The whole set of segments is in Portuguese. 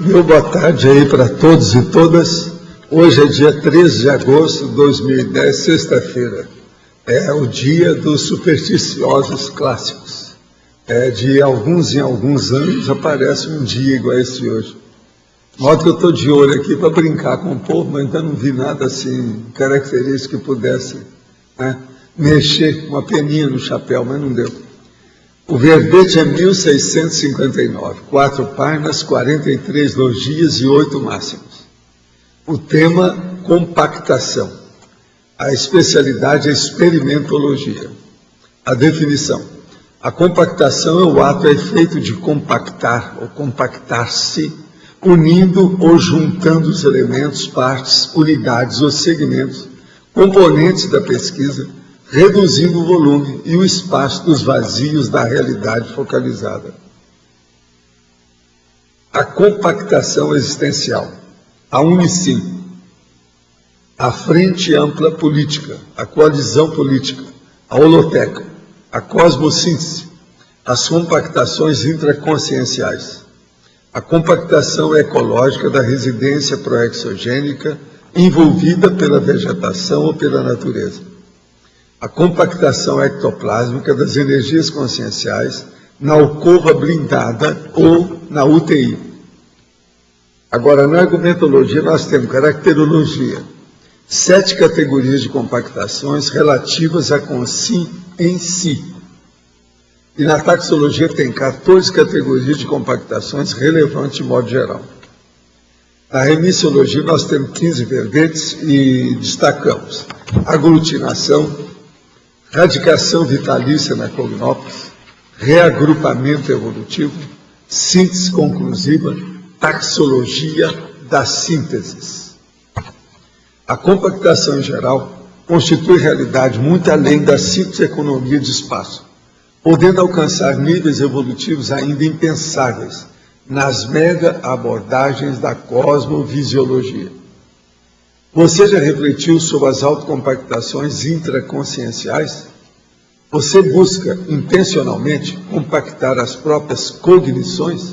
Meu boa tarde aí para todos e todas. Hoje é dia 13 de agosto de 2010, sexta-feira. É o dia dos supersticiosos clássicos. De alguns em alguns anos aparece um dia igual a esse hoje. De modo que eu estou de olho aqui para brincar com o povo, mas ainda não vi nada assim característico que pudesse mexer uma peninha no chapéu, mas não deu. O verbete é 1659, 4 páginas, 43 logias e 8 máximos. O tema, compactação. A especialidade é experimentologia. A definição. A compactação é o ato, efeito de compactar ou compactar-se, unindo ou juntando os elementos, partes, unidades ou segmentos, componentes da pesquisa, reduzindo o volume e o espaço dos vazios da realidade focalizada. A compactação existencial, a Unicim, a Frente Ampla Política, a Coalizão Política, a Holoteca, a Cosmossíntese, as compactações intraconscienciais, a compactação ecológica da residência proexogênica envolvida pela vegetação ou pela natureza, a compactação ectoplásmica das energias conscienciais na alcova blindada ou na UTI. Agora, na argumentologia, nós temos caracterologia, 7 categorias de compactações relativas a consim em si. E na taxologia tem 14 categorias de compactações relevantes de modo geral. Na remissiologia, nós temos 15 verbetes e destacamos aglutinação, radicação vitalícia na cognópolis, reagrupamento evolutivo, síntese conclusiva, taxologia das sínteses. A compactação em geral constitui realidade muito além da simples economia de espaço, podendo alcançar níveis evolutivos ainda impensáveis nas mega abordagens da cosmovisiologia. Você já refletiu sobre as autocompactações intraconscienciais? Você busca intencionalmente compactar as próprias cognições?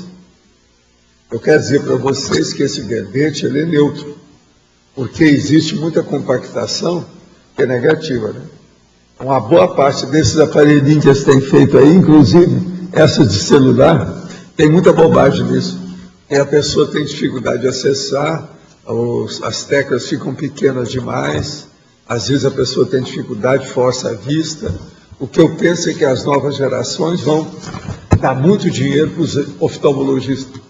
Eu quero dizer para vocês que esse verbete ele é neutro, porque existe muita compactação que é negativa, né? Uma boa parte desses aparelhinhos que você tem feito aí, inclusive essa de celular, tem muita bobagem nisso. E a pessoa tem dificuldade de acessar, as teclas ficam pequenas demais, às vezes a pessoa tem dificuldade, força a vista. O que eu penso é que as novas gerações vão dar muito dinheiro para os oftalmologistas,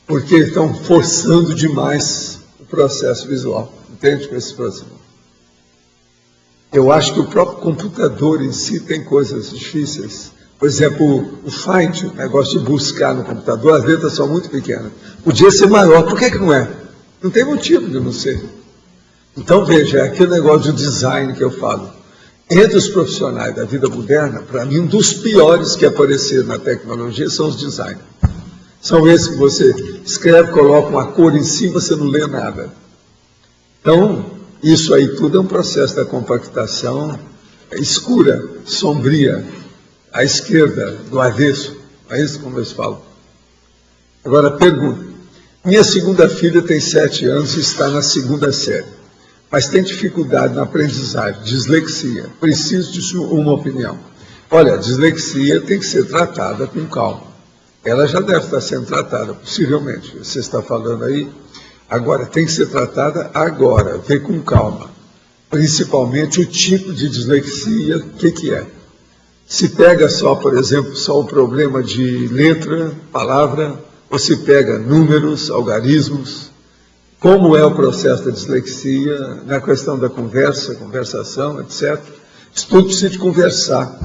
porque estão forçando demais o processo visual. Entende com esse processo? Eu acho que o próprio computador em si tem coisas difíceis. Por exemplo, o Find, o negócio de buscar no computador, as letras são muito pequenas. Podia ser maior, por que não é? Não tem motivo de não ser. Então, veja, é aquele negócio de design que eu falo. Entre os profissionais da vida moderna, para mim, um dos piores que apareceram na tecnologia são os designers. São esses que você escreve, coloca uma cor em cima, você não lê nada. Então, isso aí tudo é um processo da compactação escura, sombria, à esquerda, do avesso. É isso como eles falam. Agora, pergunta. Minha segunda filha tem 7 anos e está na 2ª série, mas tem dificuldade na aprendizagem, dislexia. Preciso de uma opinião. Olha, a dislexia tem que ser tratada com calma. Ela já deve estar sendo tratada, possivelmente. Você está falando aí. Agora, tem que ser tratada agora, vê com calma. Principalmente o tipo de dislexia, o que é? Se pega só, por exemplo, só o problema de letra, palavra, ou se pega números, algarismos, como é o processo da dislexia, na questão da conversação, etc. Isso tudo precisa de conversar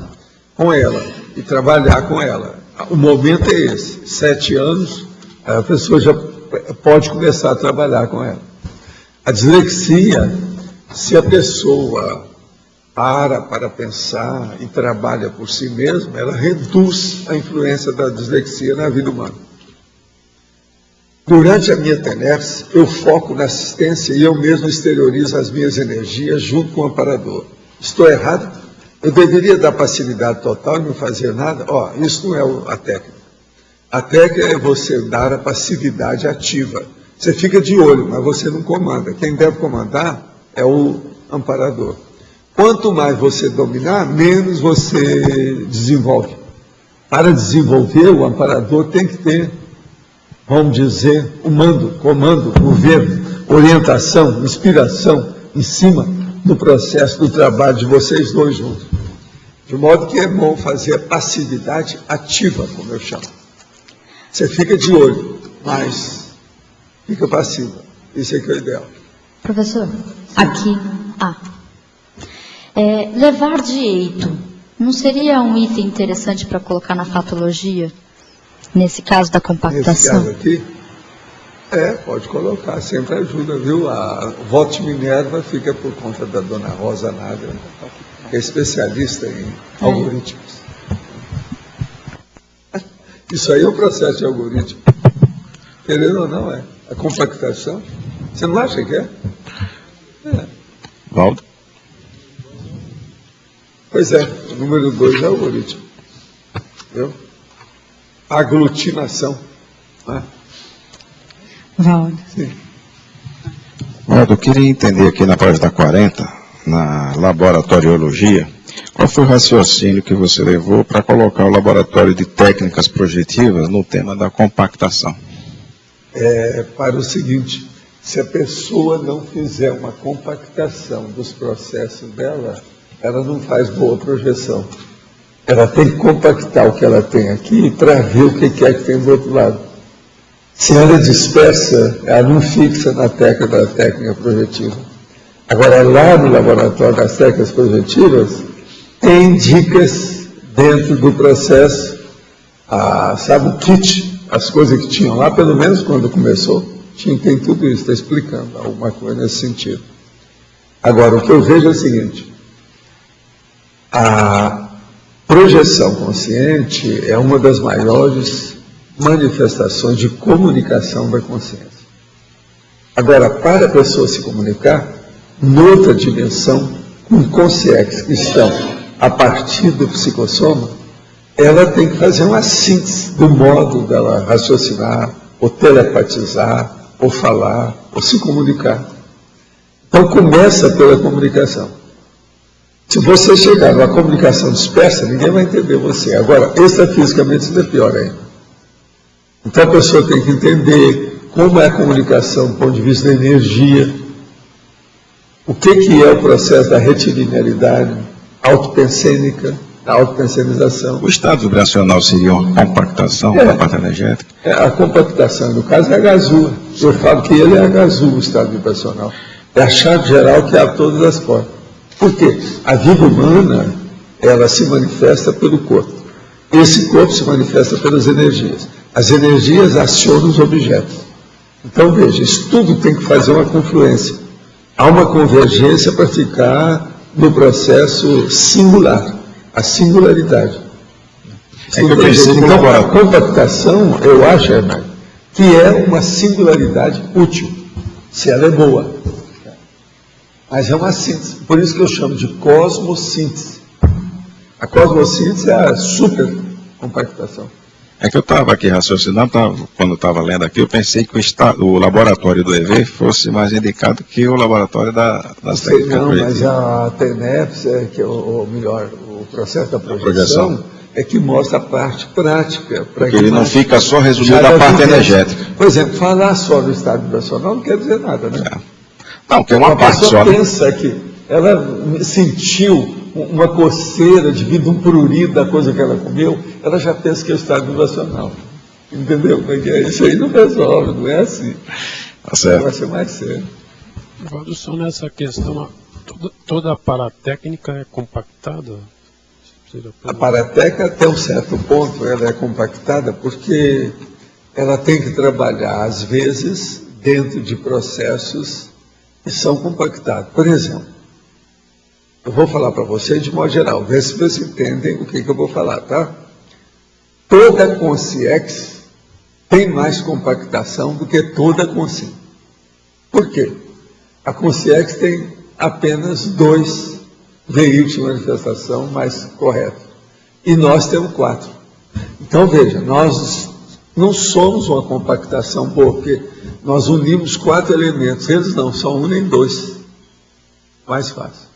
com ela e trabalhar com ela. O momento é esse, 7 anos, a pessoa já pode começar a trabalhar com ela. A dislexia, se a pessoa para pensar e trabalha por si mesma, ela reduz a influência da dislexia na vida humana. Durante a minha tenefes, eu foco na assistência e eu mesmo exteriorizo as minhas energias junto com o amparador. Estou errado? Eu deveria dar passividade total e não fazer nada? Isso não é a técnica. A técnica é você dar a passividade ativa. Você fica de olho, mas você não comanda. Quem deve comandar é o amparador. Quanto mais você dominar, menos você desenvolve. Para desenvolver, o amparador tem que ter, vamos dizer, o mando, comando, governo, orientação, inspiração em cima do processo do trabalho de vocês dois juntos. De modo que é bom fazer a passividade ativa, como eu chamo. Você fica de olho, mas fica passiva. Isso é que é o ideal. Professor, aqui. Levar direito não seria um item interessante para colocar na fatologia? Nesse caso da compactação? Nesse caso aqui? Pode colocar, sempre ajuda, viu? O voto de Minerva fica por conta da dona Rosa Nagra, que é especialista em algoritmos. Isso aí é um processo de algoritmo. Querendo ou não, a compactação. Você não acha que é? Valdo? Pois é, o número 2 é algoritmo. Viu? Aglutinação. Valdo. Sim. Valdo, eu queria entender aqui na página 40, na laboratoriologia, qual foi o raciocínio que você levou para colocar o laboratório de técnicas projetivas no tema da compactação? Para o seguinte, se a pessoa não fizer uma compactação dos processos dela, ela não faz boa projeção. Ela tem que compactar o que ela tem aqui para ver o que é que tem do outro lado. Se ela é dispersa, ela não fixa na técnica projetiva. Agora, lá no laboratório das técnicas projetivas, tem dicas dentro do processo, sabe, o kit, as coisas que tinham lá, pelo menos quando começou, tem tudo isso, está explicando alguma coisa nesse sentido. Agora, o que eu vejo é o seguinte, a projeção consciente é uma das maiores manifestações de comunicação da consciência. Agora, para a pessoa se comunicar, noutra dimensão, com consciências que estão a partir do psicossoma, ela tem que fazer uma síntese do modo dela raciocinar, ou telepatizar, ou falar, ou se comunicar. Então, começa pela comunicação. Se você chegar numa comunicação dispersa, ninguém vai entender você. Agora, extrafisicamente, isso é pior ainda. Então, a pessoa tem que entender como é a comunicação do ponto de vista da energia, o que é o processo da retilinearidade, autopensênica, a autopensenização. O estado vibracional seria uma compactação da parte energética? A compactação, no caso, é a gazua. Eu falo que ele é a gazua, o estado vibracional. É a chave geral que abre todas as portas. Por quê? A vida humana, ela se manifesta pelo corpo. Esse corpo se manifesta pelas energias. As energias acionam os objetos. Então, veja, isso tudo tem que fazer uma confluência. Há uma convergência para ficar no processo singular, a singularidade. Então, a compactação, eu acho, Hernani, que é uma singularidade útil, se ela é boa. Mas é uma síntese, por isso que eu chamo de cosmossíntese. A cosmossíntese é a super compactação. É que eu estava aqui raciocinando, quando eu estava lendo aqui, eu pensei que o laboratório do EV fosse mais indicado que o laboratório das técnicas Não, projetivas. mas a TENEPS, que é o processo da projeção, é que mostra a parte prática. Porque ele não fica só resumido na parte energética. Por exemplo, falar só do estado vibracional não quer dizer nada, né? Não, que é uma parte só. A pessoa pensa que ela sentiu uma coceira devido a um prurido da coisa que ela comeu, ela já pensa que é o estado vibracional. Entendeu? Porque isso aí não resolve, não é assim. Tá certo. Vai ser mais sério. Valdo, só nessa questão, toda a paratécnica é compactada? A paratécnica, até um certo ponto, ela é compactada porque ela tem que trabalhar, às vezes, dentro de processos que são compactados. Por exemplo, eu vou falar para vocês de modo geral, ver se vocês entendem o que eu vou falar, tá? Toda consciência tem mais compactação do que toda consciência. Por quê? A consciência tem apenas 2 veículos de manifestação mais corretos. E nós temos 4. Então, veja, nós Não somos uma compactação boa, porque nós unimos 4 elementos, eles não, só unem 2. Mais fácil.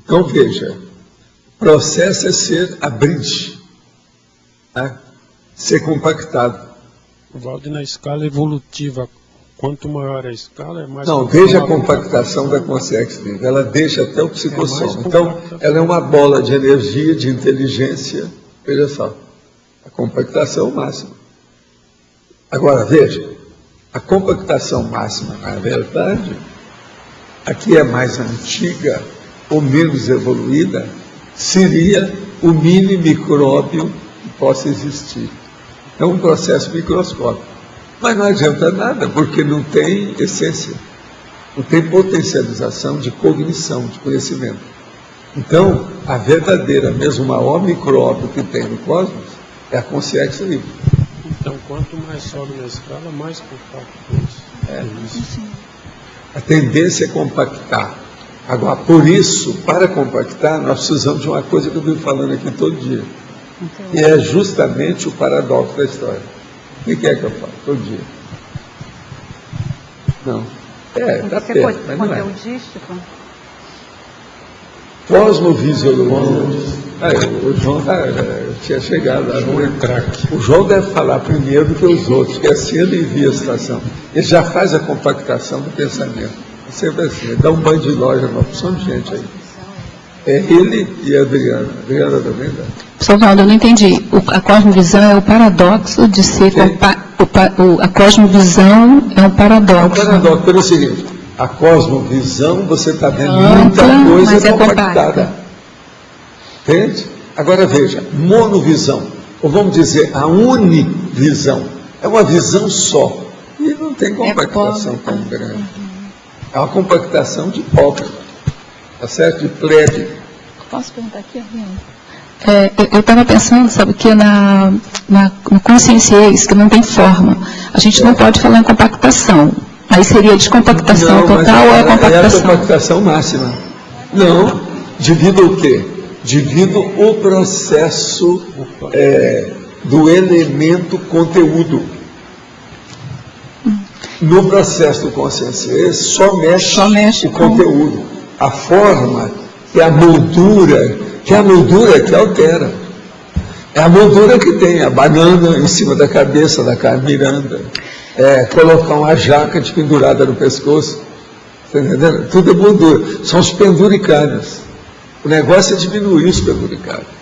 Então, veja, o processo é ser abrir, né? Ser compactado. Valde, na escala evolutiva, quanto maior a escala, é mais... Não, veja a compactação da consciência viva. Ela deixa até o psicossoma. Então, ela é uma bola de energia, de inteligência. Veja só, a compactação máxima. Agora, veja, a compactação máxima, na verdade, a que é mais antiga ou menos evoluída, seria o mini micróbio que possa existir. É um processo microscópico. Mas não adianta nada, porque não tem essência, não tem potencialização de cognição, de conhecimento. Então, a verdadeira, mesmo o maior micróbio que tem no cosmos, é a consciência livre. Então, quanto mais sobe na escala, mais compacto é isso. A tendência é compactar. Agora, por isso, para compactar, nós precisamos de uma coisa que eu venho falando aqui todo dia, que é justamente o paradoxo da história. O que é que eu falo todo dia? Não. Está perto, mas não é. Conteudístico? Cosmovisiologia. O João tinha chegado lá. João é craque. O João deve falar primeiro do que os outros, porque assim ele envia a situação. Ele já faz a compactação do pensamento. É sempre assim, ele dá um banho de loja, uma opção de gente aí. É ele e a Adriana. A Adriana também dá. Professor Valdo, eu não entendi. A cosmovisão é o paradoxo de ser... a cosmovisão é um paradoxo. É um paradoxo, pelo seguinte, a cosmovisão, você está vendo muita Ampla, coisa mas é compactada. Entende? Agora veja, monovisão, ou vamos dizer, a univisão, é uma visão só. E não tem compactação tão grande. É uma compactação de pobre, tá certo? De plebe. Posso perguntar aqui, Ariane? Eu estava pensando, sabe, que no conscienciês, que não tem forma, a gente não pode falar em compactação. Aí seria descompactação Não, total ou é compactação? É a compactação máxima. Não, devido ao quê? Devido ao processo do elemento conteúdo. No processo do consciênciês, só mexe o conteúdo. A forma é a moldura, que é a moldura que altera. É a moldura que tem a banana em cima da cabeça da Carmen Miranda, colocar uma jaca de pendurada no pescoço, tá entendendo? Tudo é moldura, são os penduricários. O negócio é diminuir os penduricários.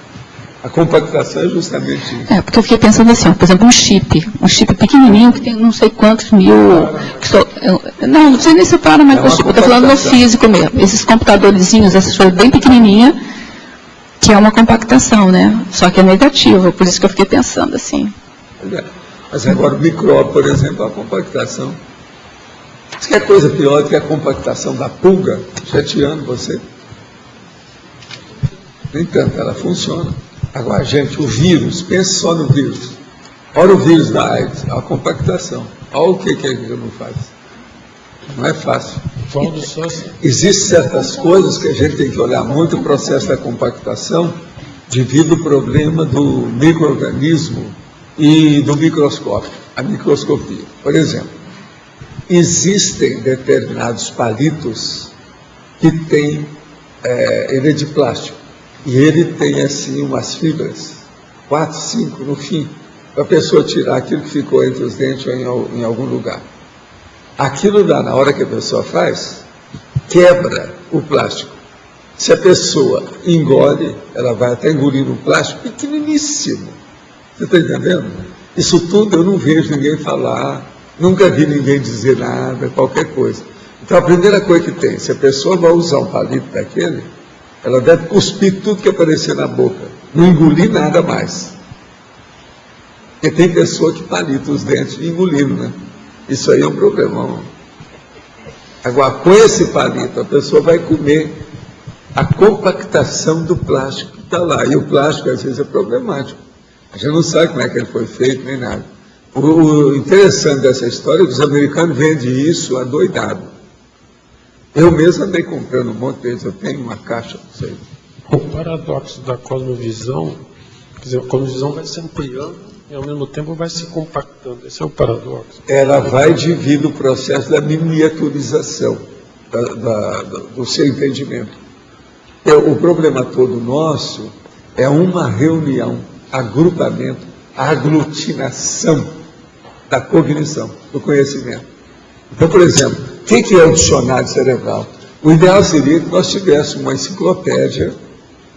A compactação é justamente isso. Porque eu fiquei pensando assim, por exemplo, um chip pequenininho que tem não sei quantos mil... não sei nem se para, mas eu estou falando no físico mesmo. Esses computadorzinhos, essas coisas bem pequenininhas, que é uma compactação, né? Só que é negativa, por isso que eu fiquei pensando assim. Mas agora o micróbio, por exemplo, é uma compactação. Isso que é coisa pior do que a compactação da pulga, chateando você. No entanto, ela funciona. Agora, gente, o vírus, pense só no vírus. Olha o vírus da AIDS, a compactação. Olha o que ele não faz. Não é fácil. Existem certas coisas que a gente tem que olhar muito o processo da compactação devido ao problema do micro-organismo e do microscópio, a microscopia. Por exemplo, existem determinados palitos que têm, ele é de plástico, e ele tem assim umas fibras, 4, 5 no fim, para a pessoa tirar aquilo que ficou entre os dentes ou em algum lugar. Aquilo dá, na hora que a pessoa faz, quebra o plástico. Se a pessoa engole, ela vai até engolir um plástico pequeniníssimo. Você está entendendo? Isso tudo eu não vejo ninguém falar, nunca vi ninguém dizer nada, qualquer coisa. Então a primeira coisa que tem, se a pessoa vai usar um palito daquele, ela deve cuspir tudo que aparecer na boca, não engolir nada mais. Porque tem pessoa que palita os dentes engolindo, né? Isso aí é um problemão. Agora, com esse palito, a pessoa vai comer a compactação do plástico que está lá. E o plástico, às vezes, é problemático. A gente não sabe como é que ele foi feito, nem nada. O interessante dessa história é que os americanos vendem isso adoidado. Eu mesmo andei comprando um monte deles, eu tenho uma caixa, não sei. O paradoxo da cosmovisão, quer dizer, a cosmovisão vai se ampliando E ao mesmo tempo vai se compactando. Esse é o paradoxo. Ela vai devido ao processo da miniaturização do seu entendimento. O problema todo nosso é uma reunião, agrupamento, aglutinação da cognição, do conhecimento. Então, por exemplo, o que é o dicionário cerebral? O ideal seria que nós tivéssemos uma enciclopédia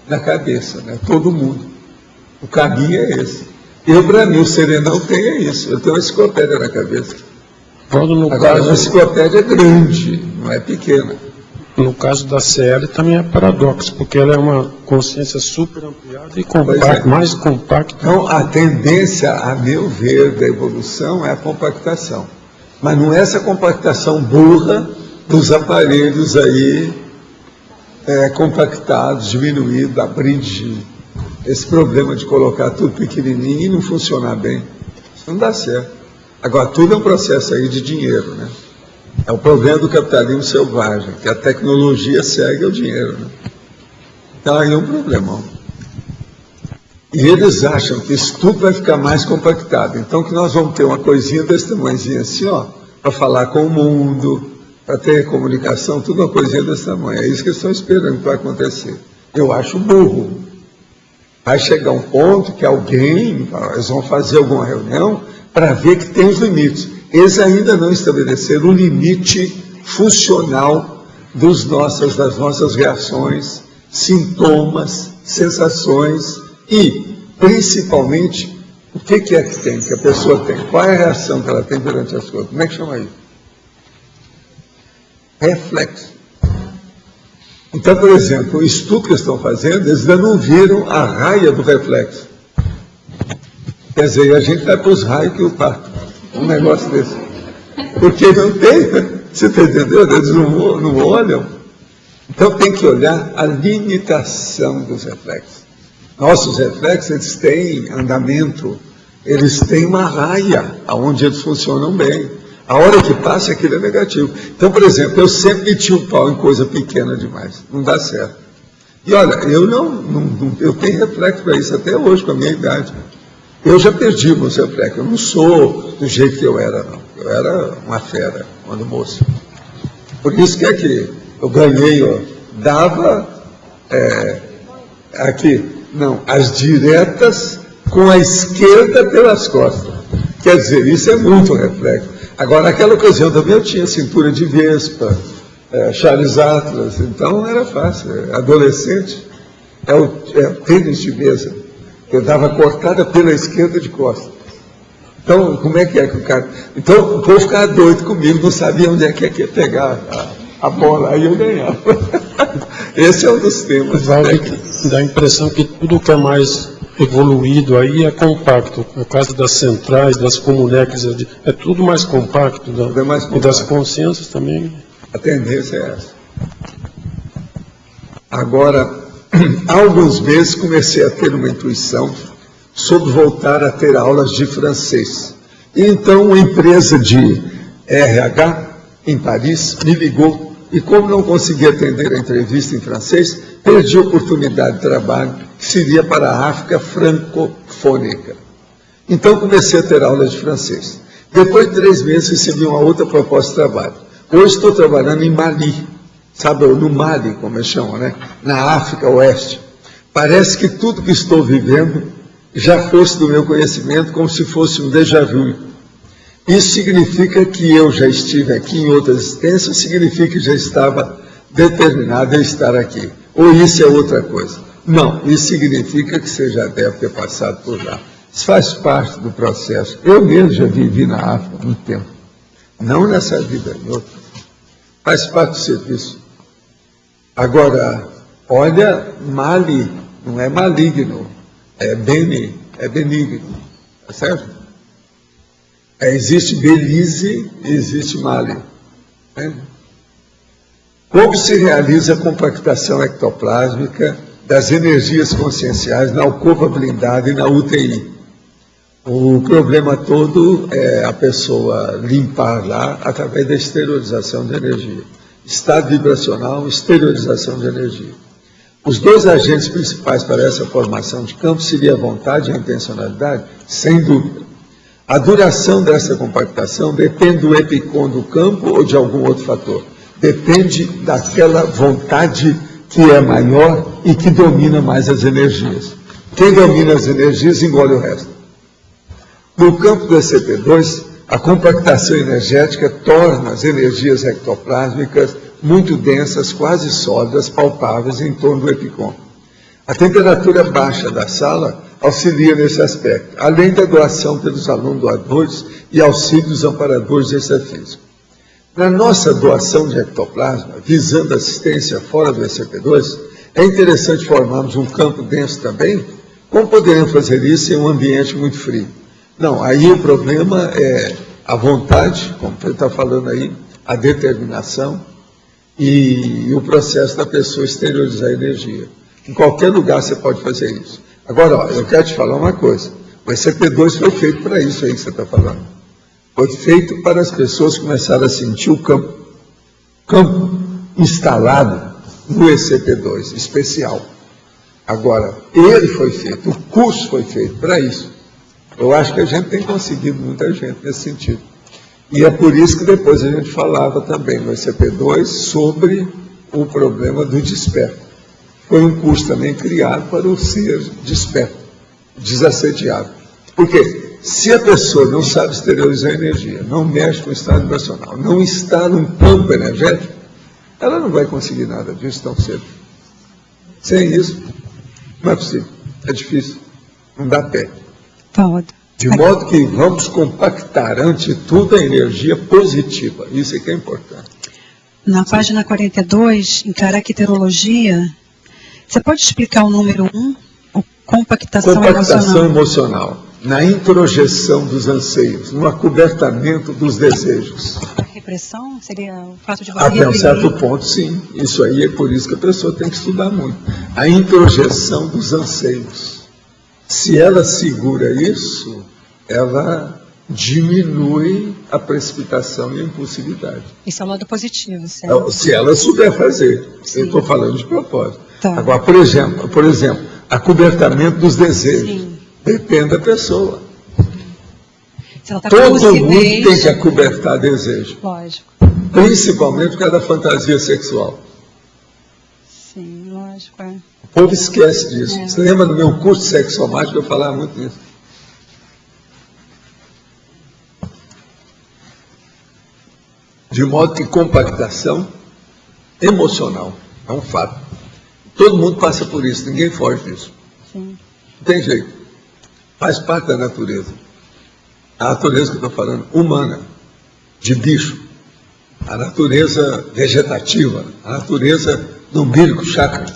na cabeça, né? Todo mundo. O caminho é esse. Para mim, o Serenão tem isso. Eu tenho uma enciclopédia na cabeça. Agora, a enciclopédia é grande, não é pequena. No caso da CL também é paradoxo, porque ela é uma consciência super ampliada e compacta, mais compacta. Então, a tendência, a meu ver, da evolução é a compactação. Mas não é essa compactação burra dos aparelhos aí compactados, diminuídos, abrindo esse problema de colocar tudo pequenininho e não funcionar bem. Isso não dá certo. Agora, tudo é um processo aí de dinheiro, né? É o problema do capitalismo selvagem, que a tecnologia segue o dinheiro, né? Então, aí é um problemão. E eles acham que isso tudo vai ficar mais compactado. Então, que nós vamos ter uma coisinha desse tamanhozinho assim, ó, para falar com o mundo, para ter comunicação, tudo uma coisinha desse tamanho. É isso que eles estão esperando que vai acontecer. Eu acho burro. Vai chegar um ponto que alguém, eles vão fazer alguma reunião para ver que tem os limites. Eles ainda não estabeleceram o limite funcional das nossas reações, sintomas, sensações e, principalmente, o que é que tem, que a pessoa tem? Qual é a reação que ela tem perante as coisas? Como é que chama isso? Reflexo. Então, por exemplo, o estudo que eles estão fazendo, eles ainda não viram a raia do reflexo. Quer dizer, a gente vai para os raios que o parto. Um negócio desse. Porque não tem, você está entendendo? Eles não olham. Então tem que olhar a limitação dos reflexos. Nossos reflexos, eles têm andamento, eles têm uma raia onde eles funcionam bem. A hora que passa, aquilo é negativo. Então, por exemplo, eu sempre meti o pau em coisa pequena demais. Não dá certo. E olha, eu tenho reflexo para isso até hoje, com a minha idade. Eu já perdi o meu reflexo. Eu não sou do jeito que eu era, não. Eu era uma fera, quando moço. Por isso que aqui, eu ganhei, ó, dava as diretas com a esquerda pelas costas. Quer dizer, isso é muito reflexo. Agora, naquela ocasião também eu tinha cintura de vespa, Charles Atlas, então era fácil. Adolescente, é o tênis de mesa. Eu dava cortada pela esquerda de costas. Então, como é que o cara... Então, o povo ficava doido comigo, não sabia onde é que ia pegar a bola, aí eu ganhava. Esse é um dos temas. Dá a impressão que tudo que é mais evoluído aí é compacto. No caso das centrais, das comunex, é tudo mais compacto. E das consciências também. A tendência é essa. Agora, há alguns meses comecei a ter uma intuição sobre voltar a ter aulas de francês. Então, uma empresa de RH em Paris me ligou e, como não consegui atender a entrevista em francês, perdi a oportunidade de trabalho que seria para a África francofônica. Então, comecei a ter aulas de francês. Depois de 3 meses, recebi uma outra proposta de trabalho. Hoje estou trabalhando em Mali. Sabe, no Mali, como eles chamam, né? Na África Oeste. Parece que tudo que estou vivendo já fosse do meu conhecimento, como se fosse um déjà vu. Isso significa que eu já estive aqui em outra existência, significa que já estava determinado a estar aqui. Ou isso é outra coisa? Não, isso significa que você já deve ter passado por lá. Isso faz parte do processo. Eu mesmo já vivi na África há muito tempo. Não nessa vida, em outra. Faz parte do serviço. Agora, olha, Mali não é maligno, é benigno, tá certo? Existe Belize e existe Mali. Né? Como se realiza a compactação ectoplásmica das energias conscienciais na alcova blindada e na UTI? O problema todo é a pessoa limpar lá através da exteriorização de energia. Estado vibracional, exteriorização de energia. Os dois agentes principais para essa formação de campo seria a vontade e a intencionalidade? Sem dúvida. A duração dessa compactação depende do epicom do campo ou de algum outro fator? Depende daquela vontade que é maior e que domina mais as energias. Quem domina as energias engole o resto. No campo do ECP2, a compactação energética torna as energias ectoplásmicas muito densas, quase sólidas, palpáveis em torno do epicom. A temperatura baixa da sala auxilia nesse aspecto, além da doação pelos alunos doadores e auxílio dos amparadores de exercício físico. Na nossa doação de ectoplasma, visando assistência fora do ECP2, é interessante formarmos um campo denso também? Como poderemos fazer isso em um ambiente muito frio? Não, aí o problema é a vontade, como você está falando aí, a determinação e o processo da pessoa exteriorizar a energia. Em qualquer lugar você pode fazer isso. Agora, ó, eu quero te falar uma coisa. O ECP2 foi feito para isso aí que você está falando. Foi feito para as pessoas começarem a sentir o campo instalado no ECP2, especial. Agora, ele foi feito, o curso foi feito para isso. Eu acho que a gente tem conseguido muita gente nesse sentido. E é por isso que depois a gente falava também no ECP2 sobre o problema do desperto. Foi um curso também criado para o ser desperto, desassediado. Por quê? Se a pessoa não sabe exteriorizar a energia, não mexe com o estado vibracional, não está num campo energético, ela não vai conseguir nada disso tão cedo. Sem isso, não é possível. É difícil. Não dá pé. De modo que vamos compactar, ante tudo, a energia positiva. Isso é que é importante. Na página 42, em caracterologia, você pode explicar o número 1? Compactação emocional. Na introjeção dos anseios, no acobertamento dos desejos. A repressão seria o fato de você até um certo ponto, sim. Isso aí é por isso que a pessoa tem que estudar muito. A introjeção dos anseios. Se ela segura isso, ela diminui a precipitação e a impulsividade. Isso é o lado positivo, certo? Se ela souber fazer. Sim. Eu estou falando de propósito. Tá. Agora, por exemplo, acobertamento dos desejos. Sim. Depende da pessoa. Se ela tá todo mundo tem que acobertar desejo. Lógico. Principalmente por causa da fantasia sexual. Sim, lógico. É. O povo esquece disso. Você lembra do meu curso de sexomático, eu falava muito nisso. De modo que compactação emocional é um fato. Todo mundo passa por isso, ninguém foge disso. Sim. Não tem jeito. Faz parte da natureza. A natureza que eu estou falando, humana, de bicho. A natureza vegetativa, a natureza do umbilico chakra,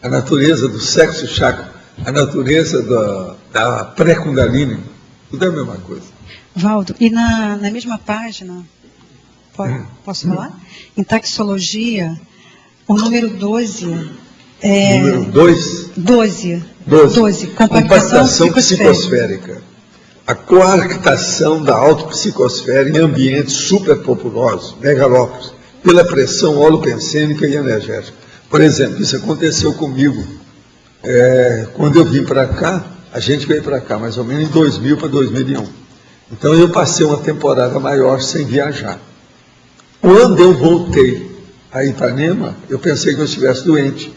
a natureza do sexo chakra, a natureza da pré-kundalini. Tudo é a mesma coisa. Valdo, e na mesma página, posso falar? Em taxologia, o número 12... número 2? 12. Compactação psicosférica. A coarctação da autopsicosfera em ambientes superpopulosos, megalópolis, pela pressão holopensêmica e energética. Por exemplo, isso aconteceu comigo. Quando eu vim para cá, a gente veio para cá mais ou menos em 2000 para 2001. Então eu passei uma temporada maior sem viajar. Quando eu voltei a Ipanema, eu pensei que eu estivesse doente.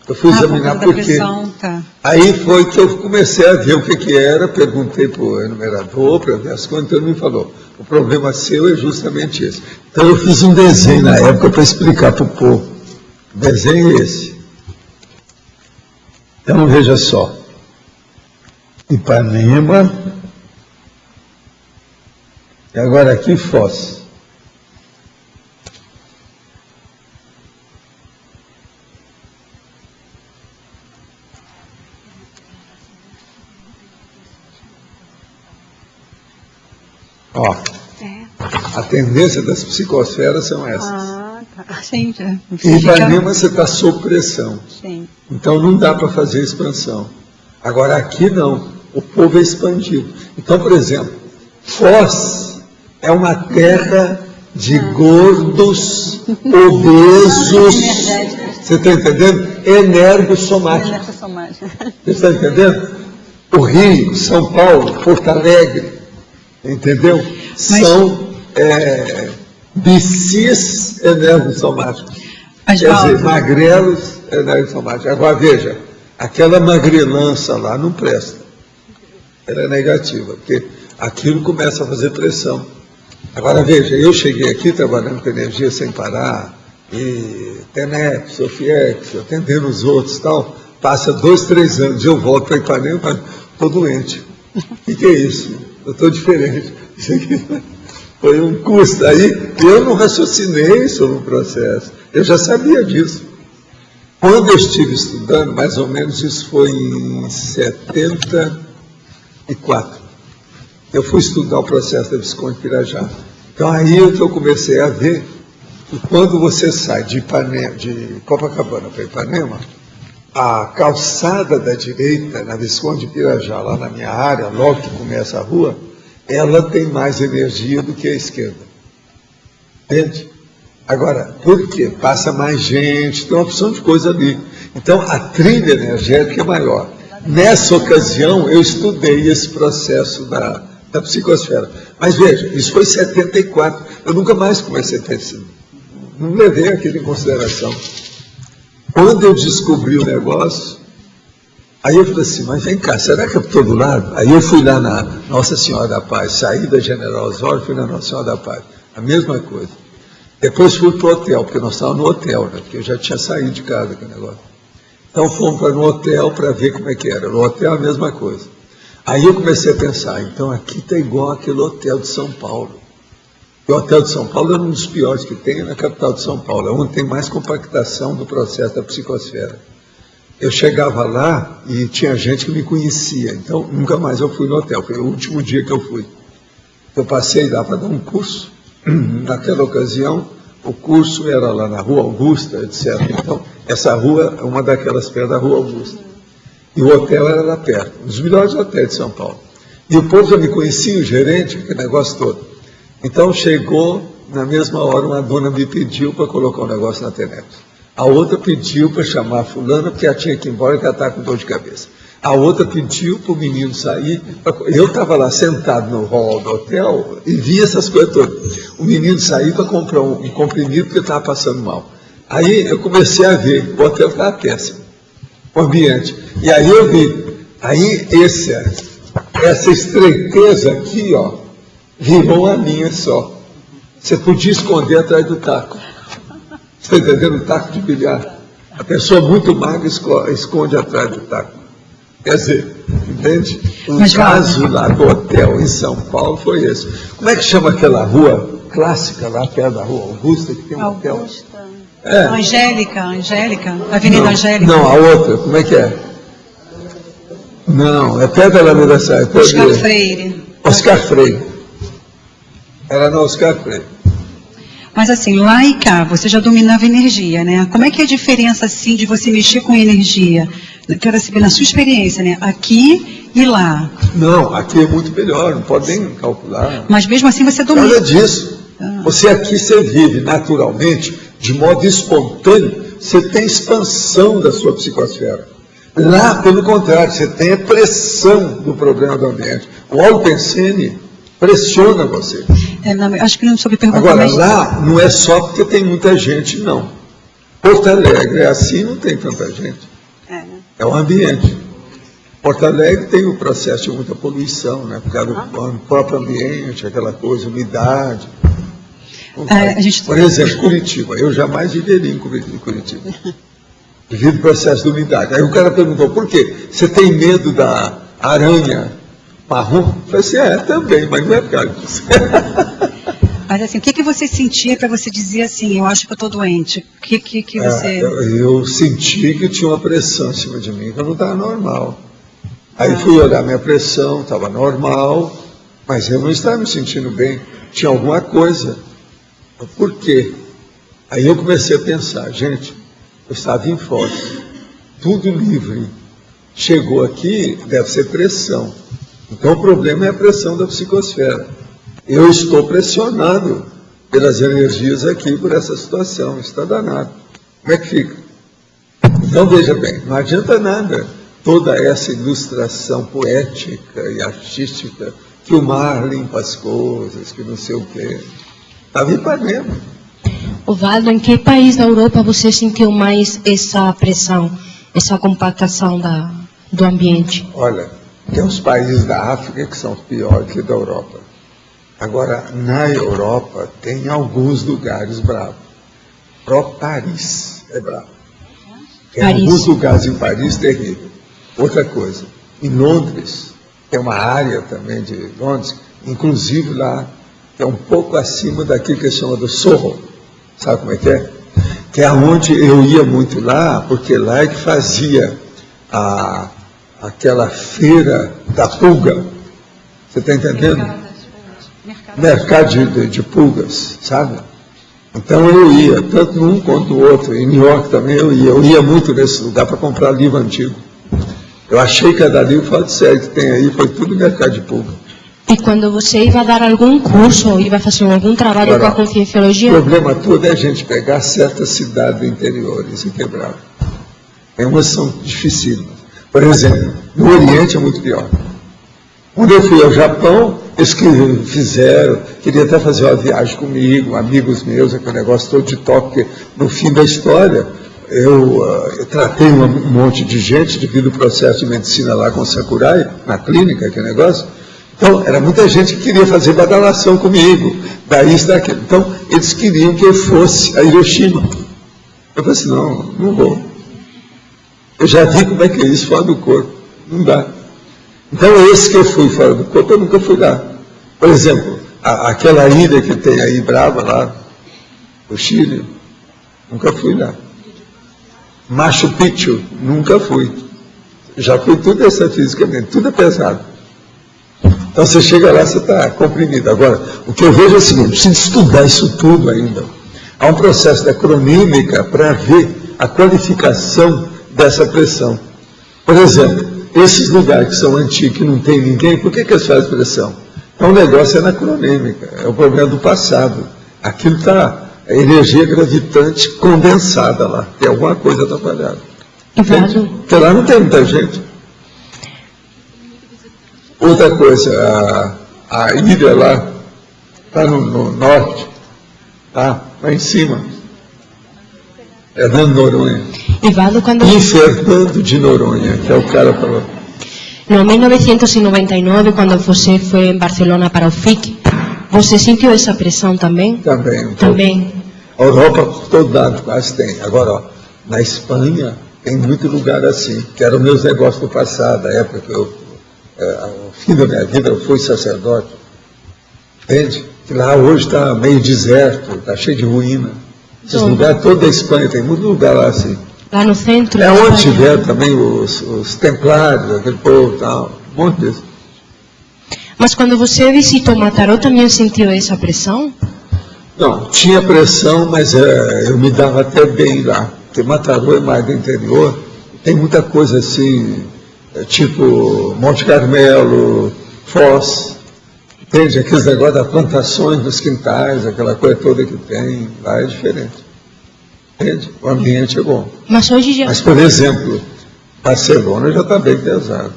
Eu fui examinar por quê. Tá. Aí foi que eu comecei a ver o que era, perguntei para o enumerador, para ver as coisas, então ele me falou, o problema seu é justamente esse. Então eu fiz um desenho na época para explicar para o povo. O desenho é esse. Então veja só. Ipanema. E agora aqui Foz. Ó, a tendência das psicosferas são essas. Ah, tá. Sim, já. Em Ipanema você está sob pressão. Sim. Então não dá para fazer expansão. Agora aqui não, o povo é expandido. Então, por exemplo, Foz é uma terra de gordos, obesos, você está entendendo? Energossomáticos. Você está entendendo? O Rio, São Paulo, Porto Alegre, entendeu? São bicis energossomáticos. Quer dizer, magrelos energossomáticos. Agora veja, aquela magrelança lá não presta. Ela é negativa, porque aquilo começa a fazer pressão. Agora veja, eu cheguei aqui trabalhando com energia sem parar, e TENEP, Sofiex, atendendo os outros e tal, passa 2, 3 anos, eu volto para Ipanema, estou doente. O que é isso? Eu estou diferente. Isso aqui foi um custo. Aí eu não raciocinei sobre o processo, eu já sabia disso. Quando eu estive estudando, mais ou menos isso foi em 74, eu fui estudar o processo da Visconde Pirajá. Então aí é que eu comecei a ver que quando você sai de Copacabana para Ipanema, a calçada da direita, na Visconde Pirajá, lá na minha área, logo que começa a rua, ela tem mais energia do que a esquerda. Entende? Agora, por quê? Passa mais gente, tem uma opção de coisa ali. Então, a trilha energética é maior. Nessa ocasião, eu estudei esse processo da psicosfera. Mas veja, isso foi em 74. Eu nunca mais comecei a pensar. Não levei aquilo em consideração. Quando eu descobri o negócio, aí eu falei assim, mas vem cá, será que é por todo lado? Aí eu fui lá na Nossa Senhora da Paz, saí da General Osório, fui na Nossa Senhora da Paz. A mesma coisa. Depois fui para o hotel, porque nós estávamos no hotel, né? Porque eu já tinha saído de casa aquele negócio. Então fomos para no hotel para ver como é que era. No hotel a mesma coisa. Aí eu comecei a pensar, então aqui está igual aquele hotel de São Paulo. O hotel de São Paulo é um dos piores que tem na capital de São Paulo, é onde tem mais compactação do processo da psicosfera. Eu chegava lá e tinha gente que me conhecia, então nunca mais eu fui no hotel, foi o último dia que eu fui. Eu passei lá para dar um curso, naquela ocasião o curso era lá na Rua Augusta, etc. Então, essa rua é uma daquelas perto da Rua Augusta. E o hotel era lá perto, um dos melhores hotéis de São Paulo. E o povo já me conhecia, o gerente, aquele negócio todo. Então chegou, na mesma hora, uma dona me pediu para colocar um negócio na TENEP. A outra pediu para chamar a fulana, porque ela tinha que ir embora, que ela estava com dor de cabeça. A outra pediu para o menino sair. Eu estava lá sentado no hall do hotel e vi essas coisas todas. O menino saiu para comprar um comprimido porque estava passando mal. Aí eu comecei a ver, o hotel estava péssimo, o ambiente. E aí eu vi, aí essa estreiteza aqui, ó, virou uma linha só. Você podia esconder atrás do taco. Você está entendendo? O taco de bilhar. A pessoa muito magra esconde atrás do taco. Quer dizer, entende? Caso lá do hotel em São Paulo foi esse. Como é que chama aquela rua clássica lá perto da Rua Augusta, que tem um hotel? Angélica, Avenida não, Angélica. Não, a outra, como é que é? Não, é perto da Alameda Saia. Oscar Freire. Oscar Freire. Era no Oscar Freire. Mas assim, lá e cá, você já dominava energia, né? Como é que é a diferença, assim, de você mexer com energia? Eu quero saber, na sua experiência, né? Aqui e lá. Não, aqui é muito melhor, não pode nem calcular. Mas mesmo assim você domina. Nada disso. Você aqui, você vive naturalmente, de modo espontâneo, você tem expansão da sua psicosfera. Lá, pelo contrário, você tem a pressão do problema do ambiente. O Holpensene pressiona você. Acho que não soube perguntar. Agora, mas... lá não é só porque tem muita gente, não. Porto Alegre é assim, não tem tanta gente. É o ambiente. Porto Alegre tem o processo de muita poluição, né? Por causa do próprio ambiente, aquela coisa, umidade. Por exemplo, Curitiba. Eu jamais viveria em Curitiba. Devido ao processo de umidade. Aí o cara perguntou, por quê? Você tem medo da aranha marrom? Eu falei assim, também, mas não é por causa disso. Mas assim, o que você sentia para você dizer assim, eu acho que eu estou doente? O que você... Eu senti que tinha uma pressão em cima de mim, que eu não estava normal. Aí fui olhar minha pressão, estava normal, mas eu não estava me sentindo bem. Tinha alguma coisa. Por quê? Aí eu comecei a pensar, gente, eu estava em Foz, tudo livre. Chegou aqui, deve ser pressão. Então o problema é a pressão da psicosfera. Eu estou pressionado pelas energias aqui, por essa situação. Está danado. Como é que fica? Então, veja bem, não adianta nada toda essa ilustração poética e artística que o mar limpa as coisas, que não sei o quê. Estava em Ipanema. Ovaldo, em que país da Europa você sentiu mais essa pressão, essa compactação do ambiente? Olha, tem uns países da África que são piores que da Europa. Agora, na Europa, tem alguns lugares bravos. Paris é bravo. Tem alguns lugares em Paris terrível. Outra coisa, em Londres, tem uma área também de Londres, inclusive lá, que é um pouco acima daquilo que chama do Soho. Sabe como é que é? Que é onde eu ia muito lá, porque lá é que fazia aquela feira da pulga. Você está entendendo? Mercado de pulgas, sabe? Então eu ia, tanto um quanto o outro. Em New York também eu ia muito nesse lugar para comprar livro antigo. Eu achei que cada livro, fala de sério, que tem aí, foi tudo mercado de pulga. E quando você ia dar algum curso, ou ia fazer algum trabalho com a conscienciologia? O problema todo é a gente pegar certas cidades do interior, isso é bravo. Tem umas que são dificílimas. Por exemplo, no Oriente é muito pior. Quando eu fui ao Japão, eles que fizeram, queriam até fazer uma viagem comigo, amigos meus, aquele negócio todo de toque, porque no fim da história, eu tratei um monte de gente devido ao processo de medicina lá com o Sakurai, na clínica, aquele negócio. Então, era muita gente que queria fazer badalação comigo, daí isso, daquilo. Então, eles queriam que eu fosse a Hiroshima. Eu falei assim, não vou. Eu já vi como é que é isso fora do corpo. Não dá. Então, esse que eu fui fora do corpo, eu nunca fui lá. Por exemplo, aquela ilha que tem aí, Brava, lá, no Chile, nunca fui lá. Machu Picchu, nunca fui. Já fui tudo essa fisicamente, tudo é pesado. Então, você chega lá, você está comprimido. Agora, o que eu vejo é o seguinte, precisa estudar isso tudo ainda. Há um processo da cronímica para ver a qualificação dessa pressão. Por exemplo, esses lugares que são antigos, que não tem ninguém, por que eles fazem pressão? Então, o negócio é na cronímica, é o problema do passado. Aquilo está, a energia gravitante condensada lá, tem alguma coisa atrapalhada. Porque lá não tem muita gente. Outra coisa, a ilha lá, está no norte, tá? Lá em cima. Fernando Noronha. Ivaldo, quando... E Fernando de Noronha, que é o cara falou. No 1999, quando você foi em Barcelona para o FIC, você sentiu essa pressão também? Também. Também. A Europa, por todo lado, quase tem. Agora, ó, na Espanha, tem muito lugar assim, que eram meus negócios do passado, da época que eu... ao fim da minha vida, eu fui sacerdote. Entende? Que lá hoje está meio deserto, está cheio de ruína. Esses lugares, toda a Espanha, tem muito lugar lá assim. Lá no centro? É onde tiver também os templários, aquele povo e tal, um monte disso. Mas quando você visitou Mataró, também sentiu essa pressão? Não, tinha pressão, mas eu me dava até bem lá. Porque Mataró é mais do interior, tem muita coisa assim... tipo Monte Carmelo, Foz, entende? Aqueles negócios das plantações dos quintais, aquela coisa toda que tem, lá é diferente. Entende? O ambiente é bom. Mas hoje já... Mas, por exemplo, Barcelona já está bem pesado.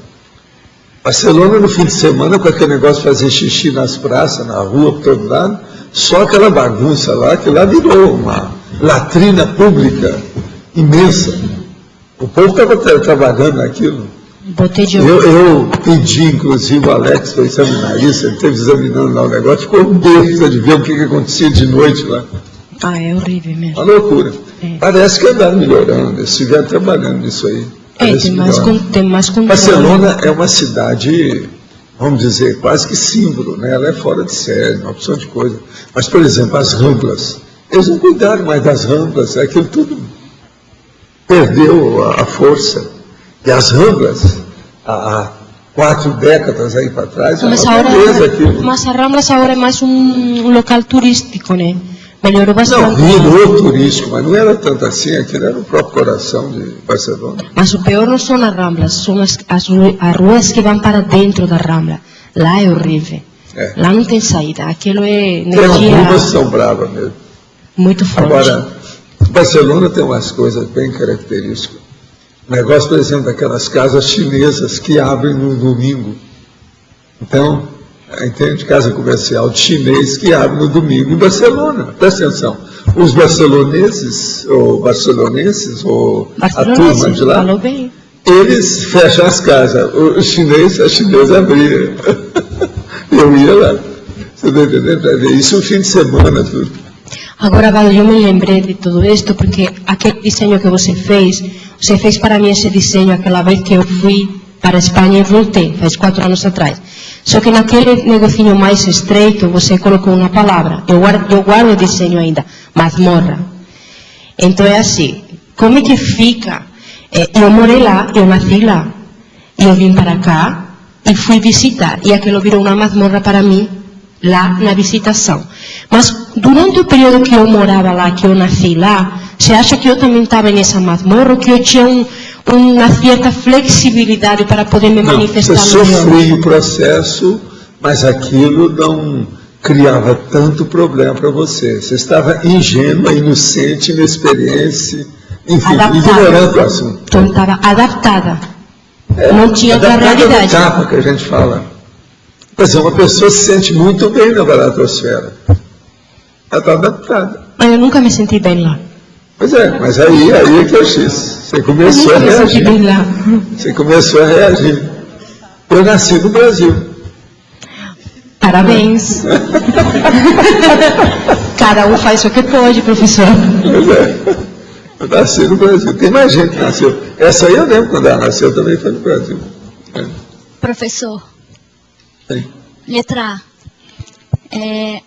Barcelona, no fim de semana, com aquele negócio de fazer xixi nas praças, na rua, por todo lado, só aquela bagunça lá, que lá virou uma latrina pública imensa. O povo estava trabalhando naquilo. Eu pedi, inclusive, o Alex para examinar isso, ele esteve examinando lá o negócio, ficou besta de ver o que acontecia de noite lá. É horrível mesmo. Uma loucura. Parece que andaram melhorando, eles estiveram trabalhando nisso aí. Tem mais controle. Barcelona é uma cidade, vamos dizer, quase que símbolo, né? Ela é fora de série, uma opção de coisa. Mas, por exemplo, as Ramblas, eles não cuidaram mais das Ramblas, aquilo tudo perdeu a força. E as Ramblas, há 4 décadas aí para trás, mas uma beleza aquilo. Mas as Ramblas agora é mais um local turístico, né? Melhorou bastante. Não, virou turístico, mas não era tanto assim, aquilo era o próprio coração de Barcelona. Mas o pior não são as Ramblas, são as ruas que vão para dentro da Rambla. Lá é horrível. Lá não tem saída. Aquilo é Tem energia algumas que são bravas mesmo. muito forte. Agora, Barcelona tem umas coisas bem características. O negócio, por exemplo, daquelas casas chinesas que abrem no domingo. Então, entende? Casa comercial de chinês que abre no domingo em Barcelona. Presta atenção. Os barceloneses, ou a turma de lá, falou bem. eles fecham as casas. A chinês abria. Eu ia lá. Você está entendendo? Para ver isso no fim de semana, tudo. Agora, Valdo, eu me lembrei de tudo isto porque aquele desenho que você fez para mim esse desenho aquela vez que eu fui para a Espanha e voltei, faz 4 anos atrás. Só que naquele negocinho mais estreito, você colocou uma palavra. Eu guardo o desenho ainda, masmorra. Então é assim, como é que fica? Eu morei lá, eu nasci lá. E eu vim para cá e fui visitar. E aquilo virou uma masmorra para mim, lá na visitação. Mas durante o período que eu morava lá, que eu nasci lá, você acha que eu também estava nessa masmorra ou que eu tinha uma certa flexibilidade para poder me manifestar Você melhor? sofria o processo, mas aquilo não criava tanto problema para você. Você estava ingênua, inocente, inexperiente, enfim, ignorando o assunto. Então estava adaptada. Não tinha outra realidade. Capa que a gente fala. Mas uma pessoa se sente muito bem na baratosfera. Ela está adaptada. Mas eu nunca me senti bem lá. Pois é, mas aí é que eu fiz. Você começou a reagir. Você começou a reagir. Eu nasci no Brasil. Parabéns. Cada um faz o que pode, professor. Pois é. Eu nasci no Brasil. Tem mais gente que nasceu. Essa aí eu lembro quando ela nasceu, também foi no Brasil. Professor, Sim. letra A.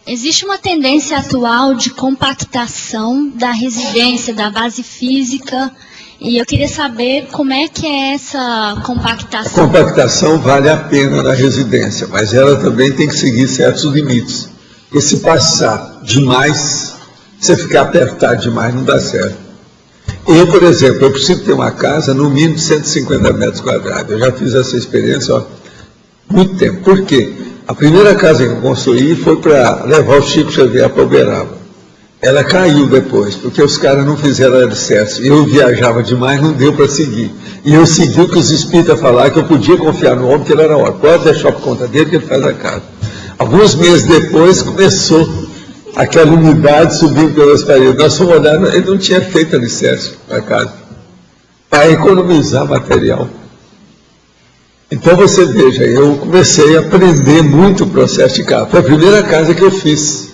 Existe uma tendência atual de compactação da residência, da base física, e eu queria saber como é que é essa compactação. A compactação vale a pena na residência, mas ela também tem que seguir certos limites. Porque se passar demais, você ficar apertado demais, não dá certo. Eu, por exemplo, eu preciso ter uma casa no mínimo de 150 metros quadrados. Eu já fiz essa experiência há muito tempo. Por quê? A primeira casa que eu construí foi para levar o Chico Xavier para Uberaba. Ela caiu depois, porque os caras não fizeram alicerce. Eu viajava demais, não deu para seguir. E eu segui o que os espíritas falaram, que eu podia confiar no homem, que ele era ótimo. Pode deixar por conta dele, que ele faz a casa. Alguns meses depois, começou aquela umidade subindo pelas paredes. Nós fomos olhar, ele não tinha feito alicerce para a casa, para economizar material. Então você veja, eu comecei a aprender muito o processo de casa. Foi a primeira casa que eu fiz,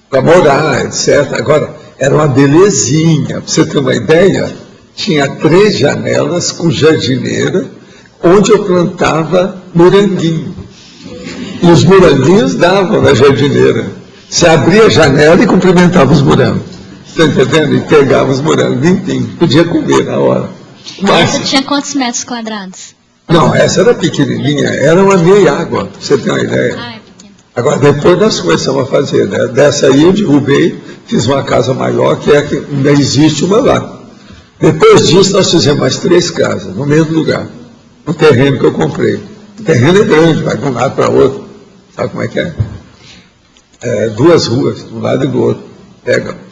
para morar, etc. Agora, era uma belezinha, para você ter uma ideia, tinha 3 janelas com jardineira, onde eu plantava moranguinho. E os moranguinhos davam na jardineira. Você abria a janela e cumprimentava os morangos. Está entendendo? E pegava os morangos limpinhos, podia comer na hora. Essa tinha quantos metros quadrados? Não, essa era pequenininha, era uma meia água, pra você ter uma ideia. Ah, é pequeno. Agora, depois nós começamos a fazer, né? Dessa aí eu derrubei, fiz uma casa maior, que é que ainda existe uma lá. Depois disso, nós fizemos mais 3 casas, no mesmo lugar, no terreno que eu comprei. O terreno é grande, vai de um lado para o outro. Sabe como é que é? 2 ruas, de um lado e do outro. Pega.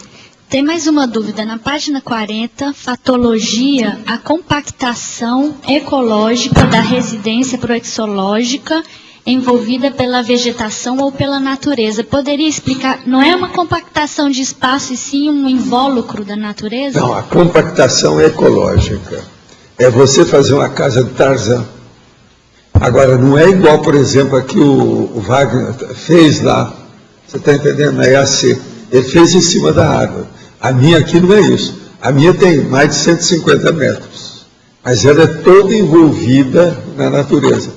Tem mais uma dúvida. Na página 40, fatologia, a compactação ecológica da residência proexológica envolvida pela vegetação ou pela natureza. Poderia explicar? Não é uma compactação de espaço, e sim um invólucro da natureza? Não, a compactação ecológica é você fazer uma casa de Tarzan. Agora, não é igual, por exemplo, a que o Wagner fez lá. Você está entendendo? Na EAC. Ele fez em cima da água. A minha aqui não é isso. A minha tem mais de 150 metros. Mas ela é toda envolvida na natureza.